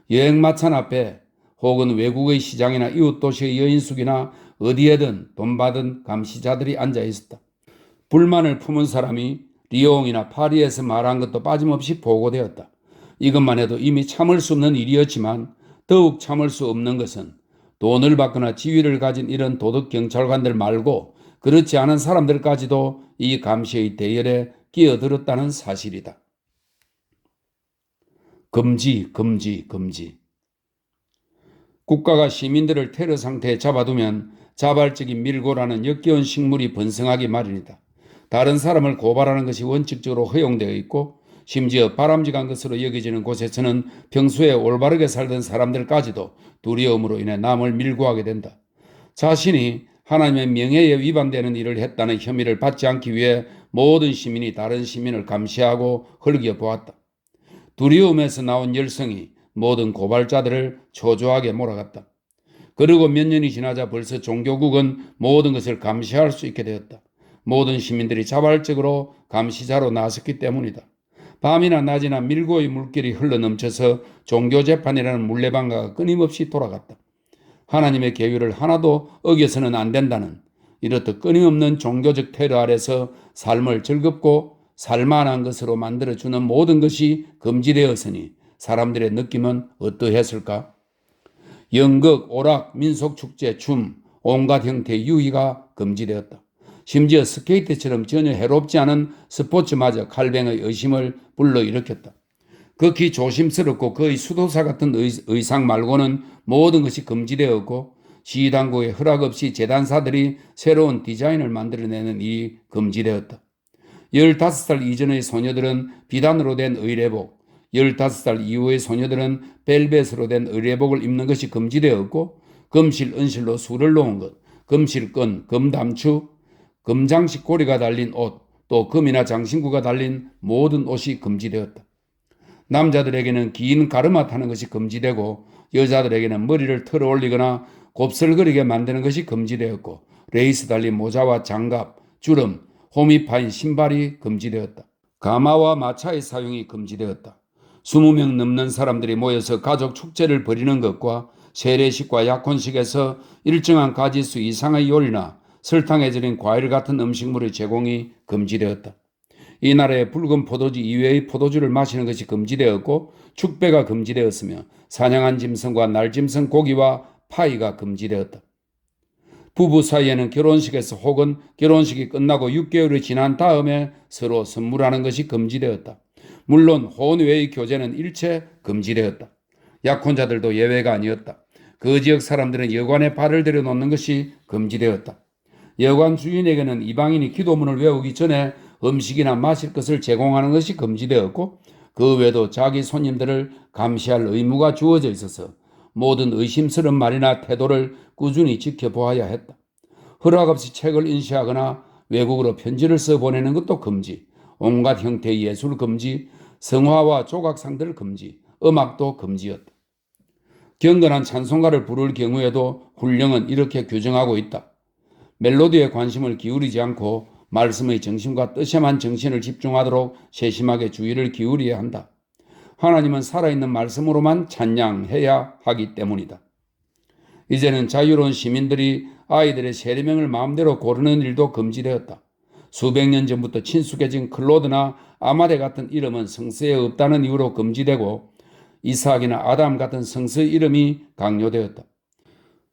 여행 마찬 앞에 혹은 외국의 시장이나 이웃 도시의 여인숙이나 어디에든 돈 받은 감시자들이 앉아 있었다. 불만을 품은 사람이 리옹이나 파리에서 말한 것도 빠짐없이 보고되었다. 이것만 해도 이미 참을 수 없는 일이었지만 더욱 참을 수 없는 것은 돈을 받거나 지위를 가진 이런 도덕경찰관들 말고 그렇지 않은 사람들까지도 이 감시의 대열에 끼어들었다는 사실이다. 금지, 금지, 금지. 국가가 시민들을 테러 상태에 잡아두면 자발적인 밀고라는 역겨운 식물이 번성하기 마련이다. 다른 사람을 고발하는 것이 원칙적으로 허용되어 있고 심지어 바람직한 것으로 여겨지는 곳에서는 평소에 올바르게 살던 사람들까지도 두려움으로 인해 남을 밀고하게 된다. 자신이 하나님의 명예에 위반되는 일을 했다는 혐의를 받지 않기 위해 모든 시민이 다른 시민을 감시하고 흘겨보았다. 두려움에서 나온 열성이 모든 고발자들을 초조하게 몰아갔다. 그리고 몇 년이 지나자 벌써 종교국은 모든 것을 감시할 수 있게 되었다. 모든 시민들이 자발적으로 감시자로 나섰기 때문이다. 밤이나 낮이나 밀고의 물길이 흘러넘쳐서 종교재판이라는 물레방아가 끊임없이 돌아갔다. 하나님의 계율을 하나도 어겨서는 안 된다는 이렇듯 끊임없는 종교적 테러 아래서 삶을 즐겁고 살만한 것으로 만들어주는 모든 것이 금지되었으니 사람들의 느낌은 어떠했을까? 연극, 오락, 민속축제, 춤, 온갖 형태의 유희가 금지되었다. 심지어 스케이트처럼 전혀 해롭지 않은 스포츠마저 칼뱅의 의심을 불러일으켰다. 극히 조심스럽고 거의 수도사 같은 의상 말고는 모든 것이 금지되었고 시당국의 허락 없이 재단사들이 새로운 디자인을 만들어내는 일이 금지되었다. 15살 이전의 소녀들은 비단으로 된 의례복, 15살 이후의 소녀들은 벨벳으로 된 의례복을 입는 것이 금지되었고 금실, 은실로 술을 놓은 것, 금실끈, 금담추, 금장식 고리가 달린 옷, 또 금이나 장신구가 달린 모든 옷이 금지되었다. 남자들에게는 긴 가르마 타는 것이 금지되고 여자들에게는 머리를 털어 올리거나 곱슬거리게 만드는 것이 금지되었고 레이스 달린 모자와 장갑, 주름, 홈이 파인 신발이 금지되었다. 가마와 마차의 사용이 금지되었다. 20명 넘는 사람들이 모여서 가족 축제를 벌이는 것과 세례식과 약혼식에서 일정한 가지수 이상의 요리나 설탕에 절인 과일 같은 음식물의 제공이 금지되었다. 이 나라의 붉은 포도주 이외의 포도주를 마시는 것이 금지되었고 축배가 금지되었으며 사냥한 짐승과 날짐승 고기와 파이가 금지되었다. 부부 사이에는 결혼식에서 혹은 결혼식이 끝나고 6개월이 지난 다음에 서로 선물하는 것이 금지되었다. 물론 혼 외의 교제는 일체 금지되었다. 약혼자들도 예외가 아니었다. 그 지역 사람들은 여관에 발을 들여놓는 것이 금지되었다. 여관 주인에게는 이방인이 기도문을 외우기 전에 음식이나 마실 것을 제공하는 것이 금지되었고 그 외에도 자기 손님들을 감시할 의무가 주어져 있어서 모든 의심스러운 말이나 태도를 꾸준히 지켜보아야 했다. 허락 없이 책을 인쇄하거나 외국으로 편지를 써 보내는 것도 금지, 온갖 형태의 예술 금지, 성화와 조각상들 금지, 음악도 금지였다. 경건한 찬송가를 부를 경우에도 훈령은 이렇게 규정하고 있다. 멜로디에 관심을 기울이지 않고 말씀의 정신과 뜻에만 정신을 집중하도록 세심하게 주의를 기울여야 한다. 하나님은 살아있는 말씀으로만 찬양해야 하기 때문이다. 이제는 자유로운 시민들이 아이들의 세례명을 마음대로 고르는 일도 금지되었다. 수백 년 전부터 친숙해진 클로드나 아마데 같은 이름은 성서에 없다는 이유로 금지되고 이삭이나 아담 같은 성서 이름이 강요되었다.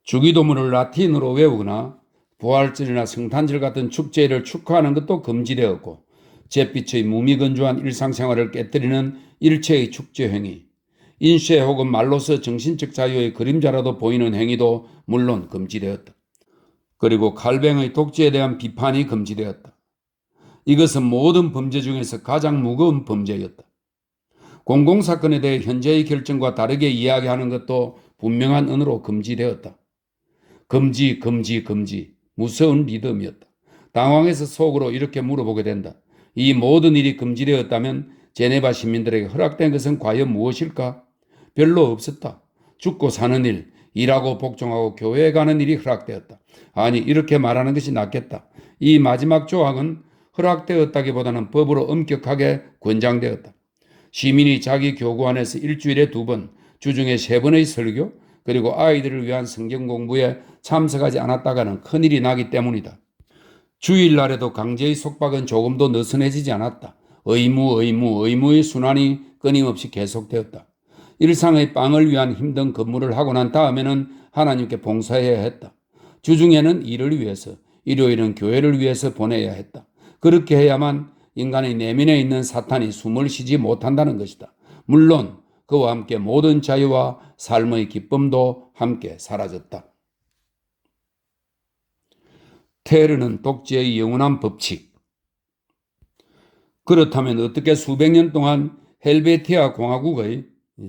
주기도문을 라틴어로 외우거나 부활절이나 성탄절 같은 축제를 축하하는 것도 금지되었고 잿빛의 무미건조한 일상생활을 깨뜨리는 일체의 축제 행위, 인쇄 혹은 말로서 정신적 자유의 그림자라도 보이는 행위도 물론 금지되었다. 그리고 칼뱅의 독재에 대한 비판이 금지되었다. 이것은 모든 범죄 중에서 가장 무거운 범죄였다. 공공사건에 대해 현재의 결정과 다르게 이야기하는 것도 분명한 언어로 금지되었다. 금지, 금지, 금지. 무서운 리듬이었다. 당황해서 속으로 이렇게 물어보게 된다. 이 모든 일이 금지되었다면 제네바 시민들에게 허락된 것은 과연 무엇일까? 별로 없었다. 죽고 사는 일, 일하고 복종하고 교회에 가는 일이 허락되었다. 아니, 이렇게 말하는 것이 낫겠다. 이 마지막 조항은 허락되었다기보다는 법으로 엄격하게 권장되었다. 시민이 자기 교구 안에서 일주일에 2번, 주중에 3번의 설교, 그리고 아이들을 위한 성경 공부에 참석하지 않았다가는 큰일이 나기 때문이다. 주일날에도 강제의 속박은 조금도 느슨해지지 않았다. 의무의 순환이 끊임없이 계속되었다. 일상의 빵을 위한 힘든 근무를 하고 난 다음에는 하나님께 봉사해야 했다. 주중에는 일을 위해서, 일요일은 교회를 위해서 보내야 했다. 그렇게 해야만 인간의 내면에 있는 사탄이 숨을 쉬지 못한다는 것이다. 물론 그와 함께 모든 자유와 삶의 기쁨도 함께 사라졌다. 테르는 독재의 영원한 법칙. 그렇다면 어떻게 수백 년 동안 헬베티아 공화국의,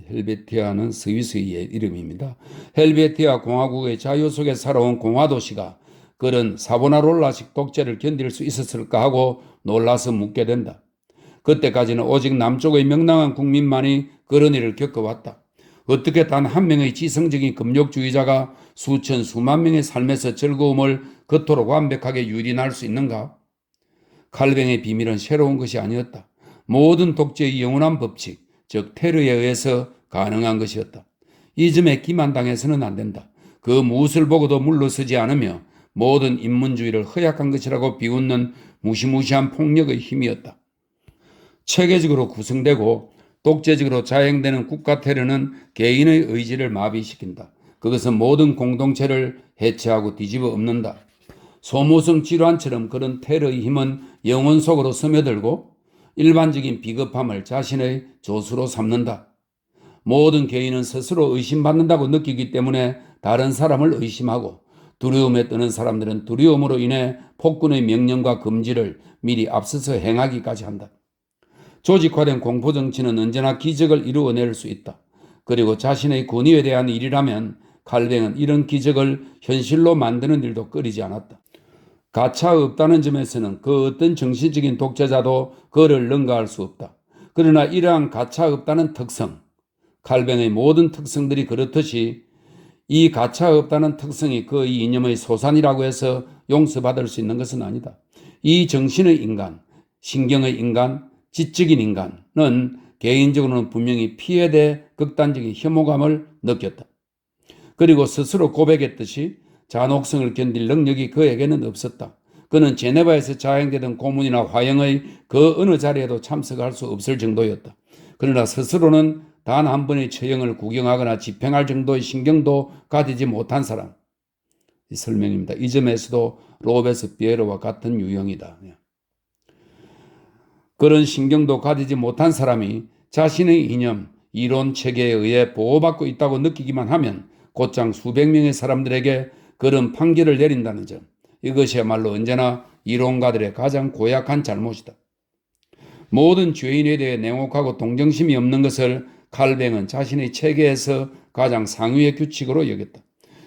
헬베티아는 스위스의 이름입니다. 헬베티아 공화국의 자유 속에 살아온 공화도시가 그런 사보나롤라식 독재를 견딜 수 있었을까 하고 놀라서 묻게 된다. 그때까지는 오직 남쪽의 명랑한 국민만이 그런 일을 겪어왔다. 어떻게 단 한 명의 지성적인 금욕주의자가 수천 수만 명의 삶에서 즐거움을 그토록 완벽하게 유린할 수 있는가? 칼뱅의 비밀은 새로운 것이 아니었다. 모든 독재의 영원한 법칙, 즉 테러에 의해서 가능한 것이었다. 이 점에 기만당해서는 안 된다. 그 무엇을 보고도 물러서지 않으며 모든 인문주의를 허약한 것이라고 비웃는 무시무시한 폭력의 힘이었다. 체계적으로 구성되고 독재적으로 자행되는 국가 테러는 개인의 의지를 마비시킨다. 그것은 모든 공동체를 해체하고 뒤집어 엎는다. 소모성 질환처럼 그런 테러의 힘은 영혼 속으로 스며들고 일반적인 비겁함을 자신의 조수로 삼는다. 모든 개인은 스스로 의심받는다고 느끼기 때문에 다른 사람을 의심하고 두려움에 떠는 사람들은 두려움으로 인해 폭군의 명령과 금지를 미리 앞서서 행하기까지 한다. 조직화된 공포정치는 언제나 기적을 이루어낼 수 있다. 그리고 자신의 권위에 대한 일이라면 칼뱅은 이런 기적을 현실로 만드는 일도 꺼리지 않았다. 가차 없다는 점에서는 그 어떤 정신적인 독재자도 그를 능가할 수 없다. 그러나 이러한 가차 없다는 특성, 칼뱅의 모든 특성들이 그렇듯이 이 가차 없다는 특성이 그 이념의 소산이라고 해서 용서받을 수 있는 것은 아니다. 이 정신의 인간, 신경의 인간, 지적인 인간은 개인적으로는 분명히 피해에 대해 극단적인 혐오감을 느꼈다. 그리고 스스로 고백했듯이 잔혹성을 견딜 능력이 그에게는 없었다. 그는 제네바에서 자행되던 고문이나 화형의 그 어느 자리에도 참석할 수 없을 정도였다. 그러나 스스로는 단 한 번의 처형을 구경하거나 집행할 정도의 신경도 가지지 못한 사람. 이 설명입니다. 이 점에서도 로베스피에르와 같은 유형이다. 그런 신경도 가지지 못한 사람이 자신의 이념, 이론 체계에 의해 보호받고 있다고 느끼기만 하면 곧장 수백 명의 사람들에게 그런 판결을 내린다는 점, 이것이야말로 언제나 이론가들의 가장 고약한 잘못이다. 모든 죄인에 대해 냉혹하고 동정심이 없는 것을 칼뱅은 자신의 체계에서 가장 상위의 규칙으로 여겼다.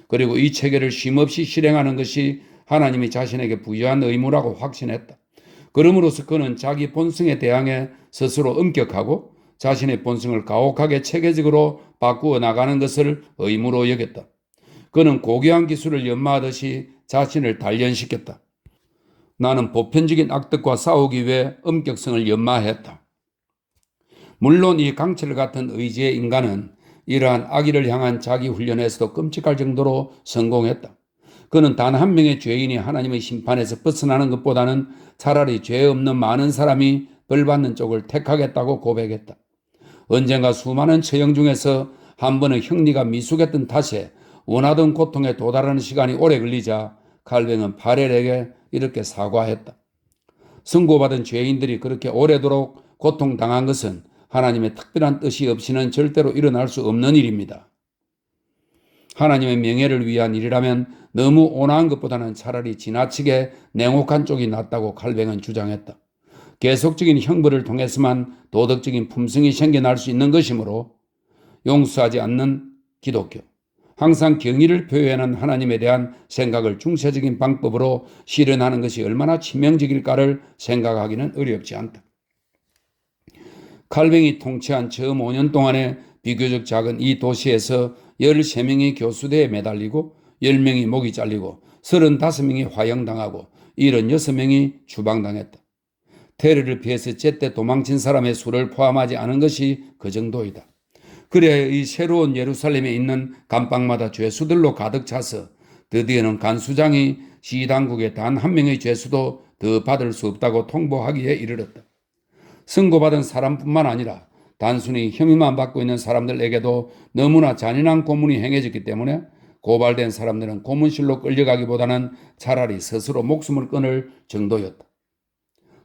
그리고 이 체계를 쉼없이 실행하는 것이 하나님이 자신에게 부여한 의무라고 확신했다. 그러므로서 그는 자기 본성에 대항해 스스로 엄격하고 자신의 본성을 가혹하게 체계적으로 바꾸어 나가는 것을 의무로 여겼다. 그는 고귀한 기술을 연마하듯이 자신을 단련시켰다. 나는 보편적인 악덕과 싸우기 위해 엄격성을 연마했다. 물론 이 강철 같은 의지의 인간은 이러한 악의를 향한 자기 훈련에서도 끔찍할 정도로 성공했다. 그는 단 한 명의 죄인이 하나님의 심판에서 벗어나는 것보다는 차라리 죄 없는 많은 사람이 벌 받는 쪽을 택하겠다고 고백했다. 언젠가 수많은 처형 중에서 한 번은 형리가 미숙했던 탓에 원하던 고통에 도달하는 시간이 오래 걸리자 칼뱅은 파렐에게 이렇게 사과했다. 선고받은 죄인들이 그렇게 오래도록 고통당한 것은 하나님의 특별한 뜻이 없이는 절대로 일어날 수 없는 일입니다. 하나님의 명예를 위한 일이라면 너무 온화한 것보다는 차라리 지나치게 냉혹한 쪽이 낫다고 칼뱅은 주장했다. 계속적인 형벌을 통해서만 도덕적인 품성이 생겨날 수 있는 것이므로 용서하지 않는 기독교, 항상 경의를 표현하는 하나님에 대한 생각을 중세적인 방법으로 실현하는 것이 얼마나 치명적일까를 생각하기는 어렵지 않다. 칼뱅이 통치한 처음 5년 동안에 비교적 작은 이 도시에서 13명이 교수대에 매달리고 10명이 목이 잘리고 35명이 화형당하고 76명이 추방당했다. 테러를 피해서 제때 도망친 사람의 수를 포함하지 않은 것이 그 정도이다. 그래야 이 새로운 예루살렘에 있는 감방마다 죄수들로 가득 차서 드디어는 간수장이 시당국에 단 한 명의 죄수도 더 받을 수 없다고 통보하기에 이르렀다. 선고받은 사람뿐만 아니라 단순히 혐의만 받고 있는 사람들에게도 너무나 잔인한 고문이 행해졌기 때문에 고발된 사람들은 고문실로 끌려가기보다는 차라리 스스로 목숨을 끊을 정도였다.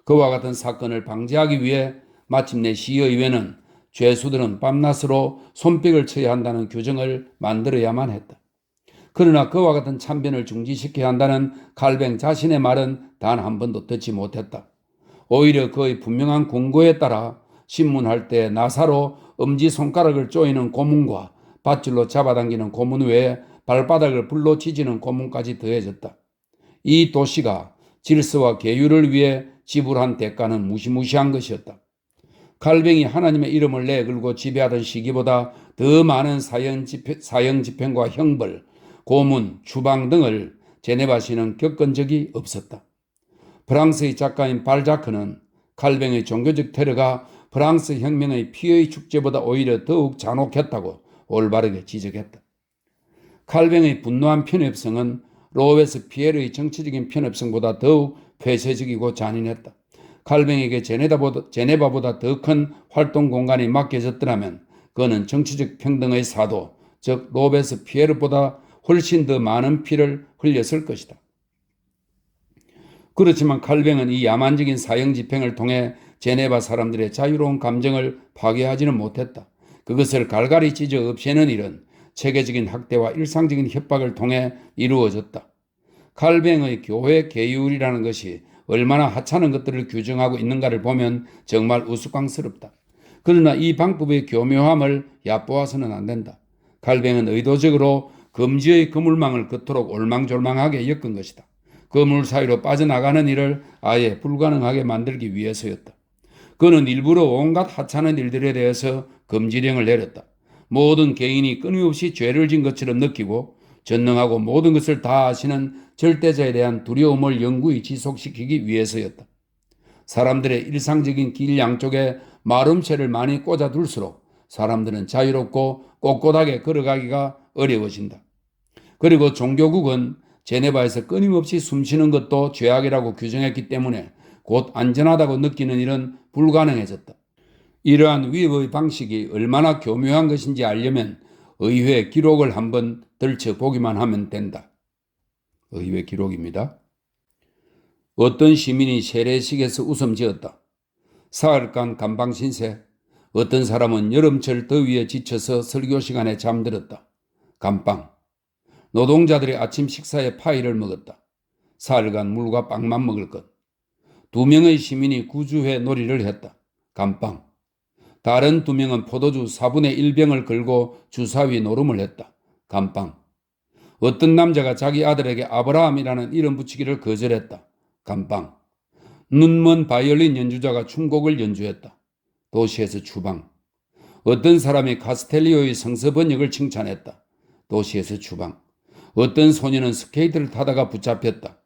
그와 같은 사건을 방지하기 위해 마침내 시의회는 죄수들은 밤낮으로 손뼉을 쳐야 한다는 규정을 만들어야만 했다. 그러나 그와 같은 참변을 중지시켜야 한다는 칼뱅 자신의 말은 단 한 번도 듣지 못했다. 오히려 그의 분명한 권고에 따라 신문할 때 나사로 엄지손가락을 조이는 고문과 밧줄로 잡아당기는 고문 외에 발바닥을 불로 지지는 고문까지 더해졌다. 이 도시가 질서와 계율을 위해 지불한 대가는 무시무시한 것이었다. 칼뱅이 하나님의 이름을 내걸고 지배하던 시기보다 더 많은 사형 집행과 형벌, 고문, 추방 등을 제네바시는 겪은 적이 없었다. 프랑스의 작가인 발자크는 칼뱅의 종교적 테러가 프랑스 혁명의 피의 축제보다 오히려 더욱 잔혹했다고 올바르게 지적했다. 칼뱅의 분노한 편협성은 로베스피에르의 정치적인 편협성보다 더욱 폐쇄적이고 잔인했다. 칼뱅에게 제네바보다 더 큰 활동 공간이 맡겨졌더라면 그는 정치적 평등의 사도, 즉 로베스피에르보다 훨씬 더 많은 피를 흘렸을 것이다. 그렇지만 칼뱅은 이 야만적인 사형 집행을 통해 제네바 사람들의 자유로운 감정을 파괴하지는 못했다. 그것을 갈갈이 찢어 없애는 일은 체계적인 학대와 일상적인 협박을 통해 이루어졌다. 칼뱅의 교회 계율이라는 것이 얼마나 하찮은 것들을 규정하고 있는가를 보면 정말 우스꽝스럽다. 그러나 이 방법의 교묘함을 얕보아서는 안 된다. 칼뱅은 의도적으로 금지의 그물망을 그토록 올망졸망하게 엮은 것이다. 그물 사이로 빠져나가는 일을 아예 불가능하게 만들기 위해서였다. 그는 일부러 온갖 하찮은 일들에 대해서 금지령을 내렸다. 모든 개인이 끊임없이 죄를 진 것처럼 느끼고 전능하고 모든 것을 다 아시는 절대자에 대한 두려움을 영구히 지속시키기 위해서였다. 사람들의 일상적인 길 양쪽에 마름새를 많이 꽂아둘수록 사람들은 자유롭고 꼿꼿하게 걸어가기가 어려워진다. 그리고 종교국은 제네바에서 끊임없이 숨쉬는 것도 죄악이라고 규정했기 때문에 곧 안전하다고 느끼는 일은 불가능해졌다. 이러한 위협의 방식이 얼마나 교묘한 것인지 알려면 의회 기록을 한번 들춰보기만 하면 된다. 의회 기록입니다. 어떤 시민이 세례식에서 웃음 지었다. 사흘간 감방 신세. 어떤 사람은 여름철 더위에 지쳐서 설교 시간에 잠들었다. 감방. 노동자들이 아침 식사에 파이를 먹었다. 사흘간 물과 빵만 먹을 것. 2명의 시민이 구주회 놀이를 했다. 감방. 다른 2명은 포도주 4분의 1병을 걸고 주사위 노름을 했다. 감방. 어떤 남자가 자기 아들에게 아브라함이라는 이름 붙이기를 거절했다. 감방. 눈먼 바이올린 연주자가 춤곡을 연주했다. 도시에서 추방. 어떤 사람이 카스텔리오의 성서 번역을 칭찬했다. 도시에서 추방. 어떤 소년은 스케이트를 타다가 붙잡혔다.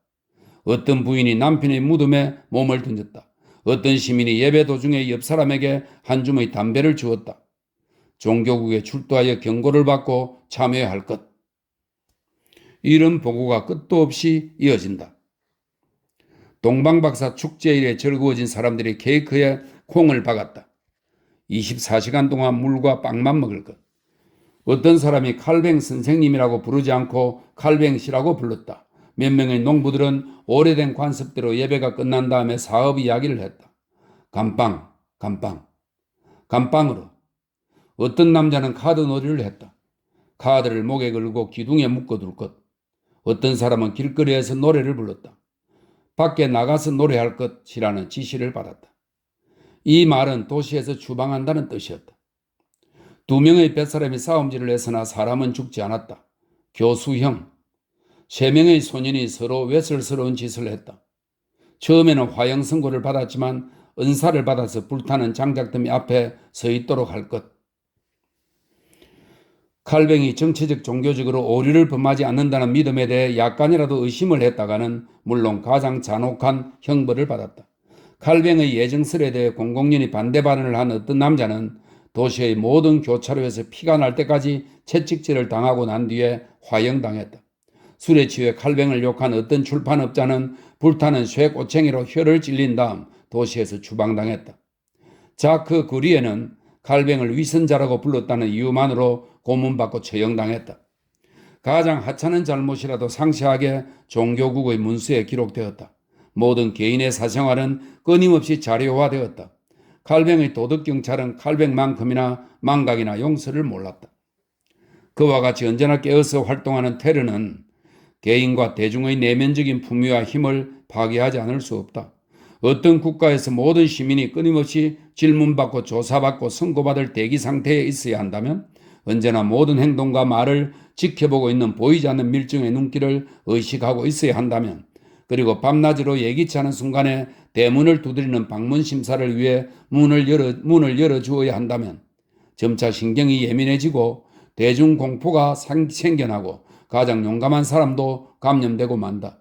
어떤 부인이 남편의 무덤에 몸을 던졌다. 어떤 시민이 예배 도중에 옆 사람에게 한 줌의 담배를 주었다. 종교국에 출두하여 경고를 받고 참여해야 할 것. 이런 보고가 끝도 없이 이어진다. 동방박사 축제일에 즐거워진 사람들이 케이크에 콩을 박았다. 24시간 동안 물과 빵만 먹을 것. 어떤 사람이 칼뱅 선생님이라고 부르지 않고 칼뱅 씨라고 불렀다. 몇 명의 농부들은 오래된 관습대로 예배가 끝난 다음에 사업 이야기를 했다. 감빵, 감빵, 감빵으로. 어떤 남자는 카드 놀이를 했다. 카드를 목에 걸고 기둥에 묶어둘 것. 어떤 사람은 길거리에서 노래를 불렀다. 밖에 나가서 노래할 것이라는 지시를 받았다. 이 말은 도시에서 추방한다는 뜻이었다. 2명의 뱃사람이 싸움질을 했으나 사람은 죽지 않았다. 교수형. 3명의 소년이 서로 외설스러운 짓을 했다. 처음에는 화형 선고를 받았지만 은사를 받아서 불타는 장작더미 앞에 서 있도록 할 것. 칼뱅이 정치적 종교적으로 오류를 범하지 않는다는 믿음에 대해 약간이라도 의심을 했다가는 물론 가장 잔혹한 형벌을 받았다. 칼뱅의 예정설에 대해 공공연히 반대 발언을 한 어떤 남자는 도시의 모든 교차로에서 피가 날 때까지 채찍질을 당하고 난 뒤에 화형당했다. 술에 취해 칼뱅을 욕한 어떤 출판업자는 불타는 쇠꼬챙이로 혀를 찔린 다음 도시에서 추방당했다. 자크 구리에는 칼뱅을 위선자라고 불렀다는 이유만으로 고문받고 처형당했다. 가장 하찮은 잘못이라도 상세하게 종교국의 문서에 기록되었다. 모든 개인의 사생활은 끊임없이 자료화되었다. 칼뱅의 도덕경찰은 칼뱅만큼이나 망각이나 용서를 몰랐다. 그와 같이 언제나 깨어서 활동하는 테러는 개인과 대중의 내면적인 품위와 힘을 파괴하지 않을 수 없다. 어떤 국가에서 모든 시민이 끊임없이 질문받고 조사받고 선고받을 대기 상태에 있어야 한다면 언제나 모든 행동과 말을 지켜보고 있는 보이지 않는 밀정의 눈길을 의식하고 있어야 한다면 그리고 밤낮으로 예기치 않은 순간에 대문을 두드리는 방문 심사를 위해 문을 열어 주어야 한다면 점차 신경이 예민해지고 대중 공포가 생겨나고 가장 용감한 사람도 감염되고 만다.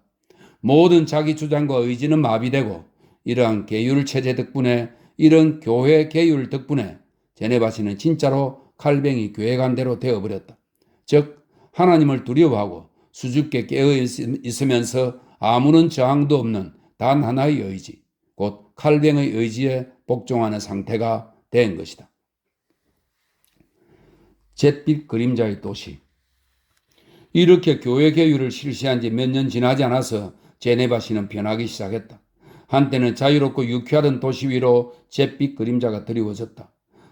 모든 자기 주장과 의지는 마비되고 이러한 계율 체제 덕분에 이런 교회 계율 덕분에 제네바시는 진짜로 칼뱅이 교회관대로 되어버렸다. 즉 하나님을 두려워하고 수줍게 깨어 있으면서 아무런 저항도 없는 단 하나의 의지, 곧 칼뱅의 의지에 복종하는 상태가 된 것이다. 잿빛 그림자의 도시. 이렇게 교회 계율을 실시한 지 몇 년 지나지 않아서 제네바시는 변하기 시작했다. 한때는 자유롭고 유쾌하던 도시 위로 잿빛 그림자가 드리워졌다.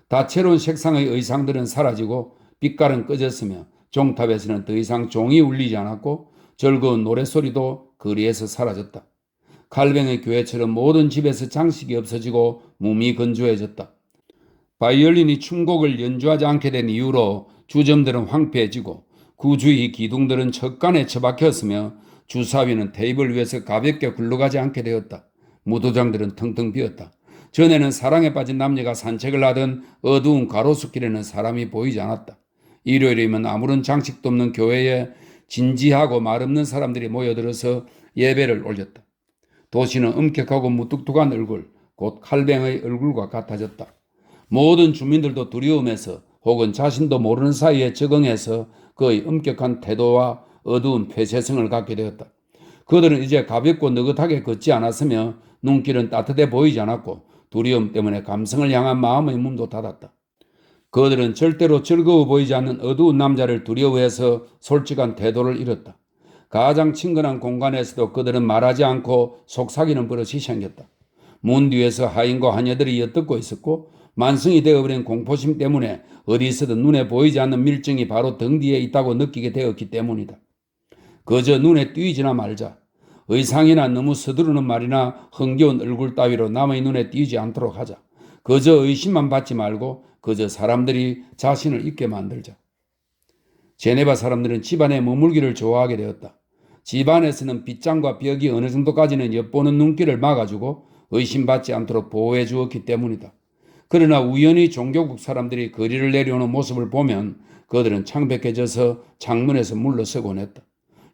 다채로운 색상의 의상들은 사라지고 빛깔은 꺼졌으며 종탑에서는 더 이상 종이 울리지 않았고 즐거운 노랫소리도 거리에서 사라졌다. 칼뱅의 교회처럼 모든 집에서 장식이 없어지고 몸이 건조해졌다. 바이올린이 춤곡을 연주하지 않게 된 이후로 주점들은 황폐해지고 구주의 기둥들은 척간에 처박혔으며 주사위는 테이블 위에서 가볍게 굴러가지 않게 되었다. 무도장들은 텅텅 비었다. 전에는 사랑에 빠진 남녀가 산책을 하던 어두운 가로수길에는 사람이 보이지 않았다. 일요일이면 아무런 장식도 없는 교회에 진지하고 말없는 사람들이 모여들어서 예배를 올렸다. 도시는 엄격하고 무뚝뚝한 얼굴, 곧 칼뱅의 얼굴과 같아졌다. 모든 주민들도 두려움에서 혹은 자신도 모르는 사이에 적응해서 그의 엄격한 태도와 어두운 폐쇄성을 갖게 되었다. 그들은 이제 가볍고 느긋하게 걷지 않았으며 눈길은 따뜻해 보이지 않았고 두려움 때문에 감성을 향한 마음의 문도 닫았다. 그들은 절대로 즐거워 보이지 않는 어두운 남자를 두려워해서 솔직한 태도를 잃었다. 가장 친근한 공간에서도 그들은 말하지 않고 속삭이는 버릇이 생겼다. 문 뒤에서 하인과 하녀들이 엿듣고 있었고 만성이 되어버린 공포심 때문에 어디서든 눈에 보이지 않는 밀정이 바로 등 뒤에 있다고 느끼게 되었기 때문이다. 그저 눈에 띄지나 말자. 의상이나 너무 서두르는 말이나 흥겨운 얼굴 따위로 남의 눈에 띄지 않도록 하자. 그저 의심만 받지 말고 그저 사람들이 자신을 잊게 만들자. 제네바 사람들은 집안에 머물기를 좋아하게 되었다. 집안에서는 빗장과 벽이 어느 정도까지는 엿보는 눈길을 막아주고 의심받지 않도록 보호해 주었기 때문이다. 그러나 우연히 종교국 사람들이 거리를 내려오는 모습을 보면 그들은 창백해져서 창문에서 물러서곤 했다.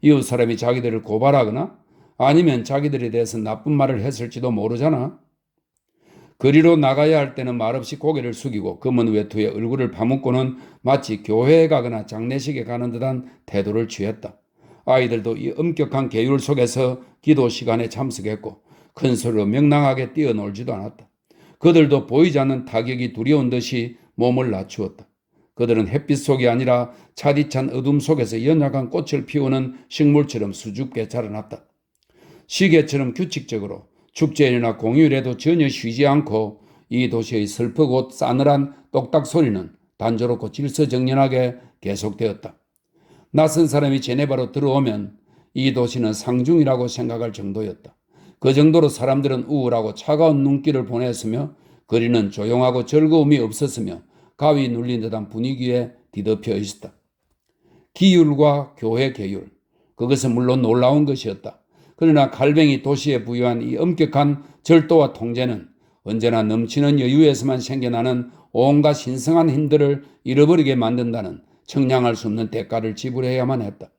이웃 사람이 자기들을 고발하거나 아니면 자기들에 대해서 나쁜 말을 했을지도 모르잖아. 거리로 나가야 할 때는 말없이 고개를 숙이고 검은 외투에 얼굴을 파묻고는 마치 교회에 가거나 장례식에 가는 듯한 태도를 취했다. 아이들도 이 엄격한 계율 속에서 기도 시간에 참석했고 큰 소리로 명랑하게 뛰어놀지도 않았다. 그들도 보이지 않는 타격이 두려운 듯이 몸을 낮추었다. 그들은 햇빛 속이 아니라 차디찬 어둠 속에서 연약한 꽃을 피우는 식물처럼 수줍게 자라났다. 시계처럼 규칙적으로 축제일이나 공휴일에도 전혀 쉬지 않고 이 도시의 슬프고 싸늘한 똑딱 소리는 단조롭고 질서정연하게 계속되었다. 낯선 사람이 제네바로 들어오면 이 도시는 상중이라고 생각할 정도였다. 그 정도로 사람들은 우울하고 차가운 눈길을 보냈으며 거리는 조용하고 즐거움이 없었으며 가위 눌린 듯한 분위기에 뒤덮여 있었다. 기율과 교회 계율, 그것은 물론 놀라운 것이었다. 그러나 갈뱅이 도시에 부여한 이 엄격한 절도와 통제는 언제나 넘치는 여유에서만 생겨나는 온갖 신성한 힘들을 잃어버리게 만든다는 청량할 수 없는 대가를 지불해야만 했다.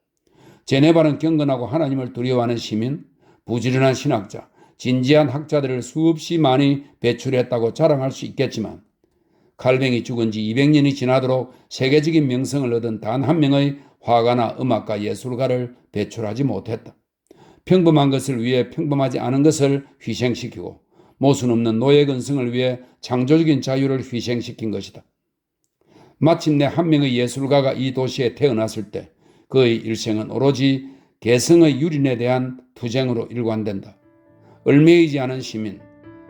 제네바는 경건하고 하나님을 두려워하는 시민, 부지런한 신학자, 진지한 학자들을 수없이 많이 배출했다고 자랑할 수 있겠지만 갈뱅이 죽은 지 200년이 지나도록 세계적인 명성을 얻은 단 한 명의 화가나 음악가, 예술가를 배출하지 못했다. 평범한 것을 위해 평범하지 않은 것을 희생시키고 모순 없는 노예 근성을 위해 창조적인 자유를 희생시킨 것이다. 마침내 한 명의 예술가가 이 도시에 태어났을 때 그의 일생은 오로지 개성의 유린에 대한 투쟁으로 일관된다. 얼매이지 않은 시민,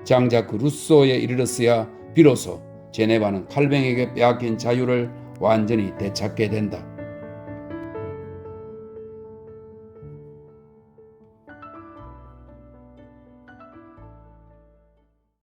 장자크 루소에 이르렀어야 비로소 제네바는 칼뱅에게 빼앗긴 자유를 완전히 되찾게 된다.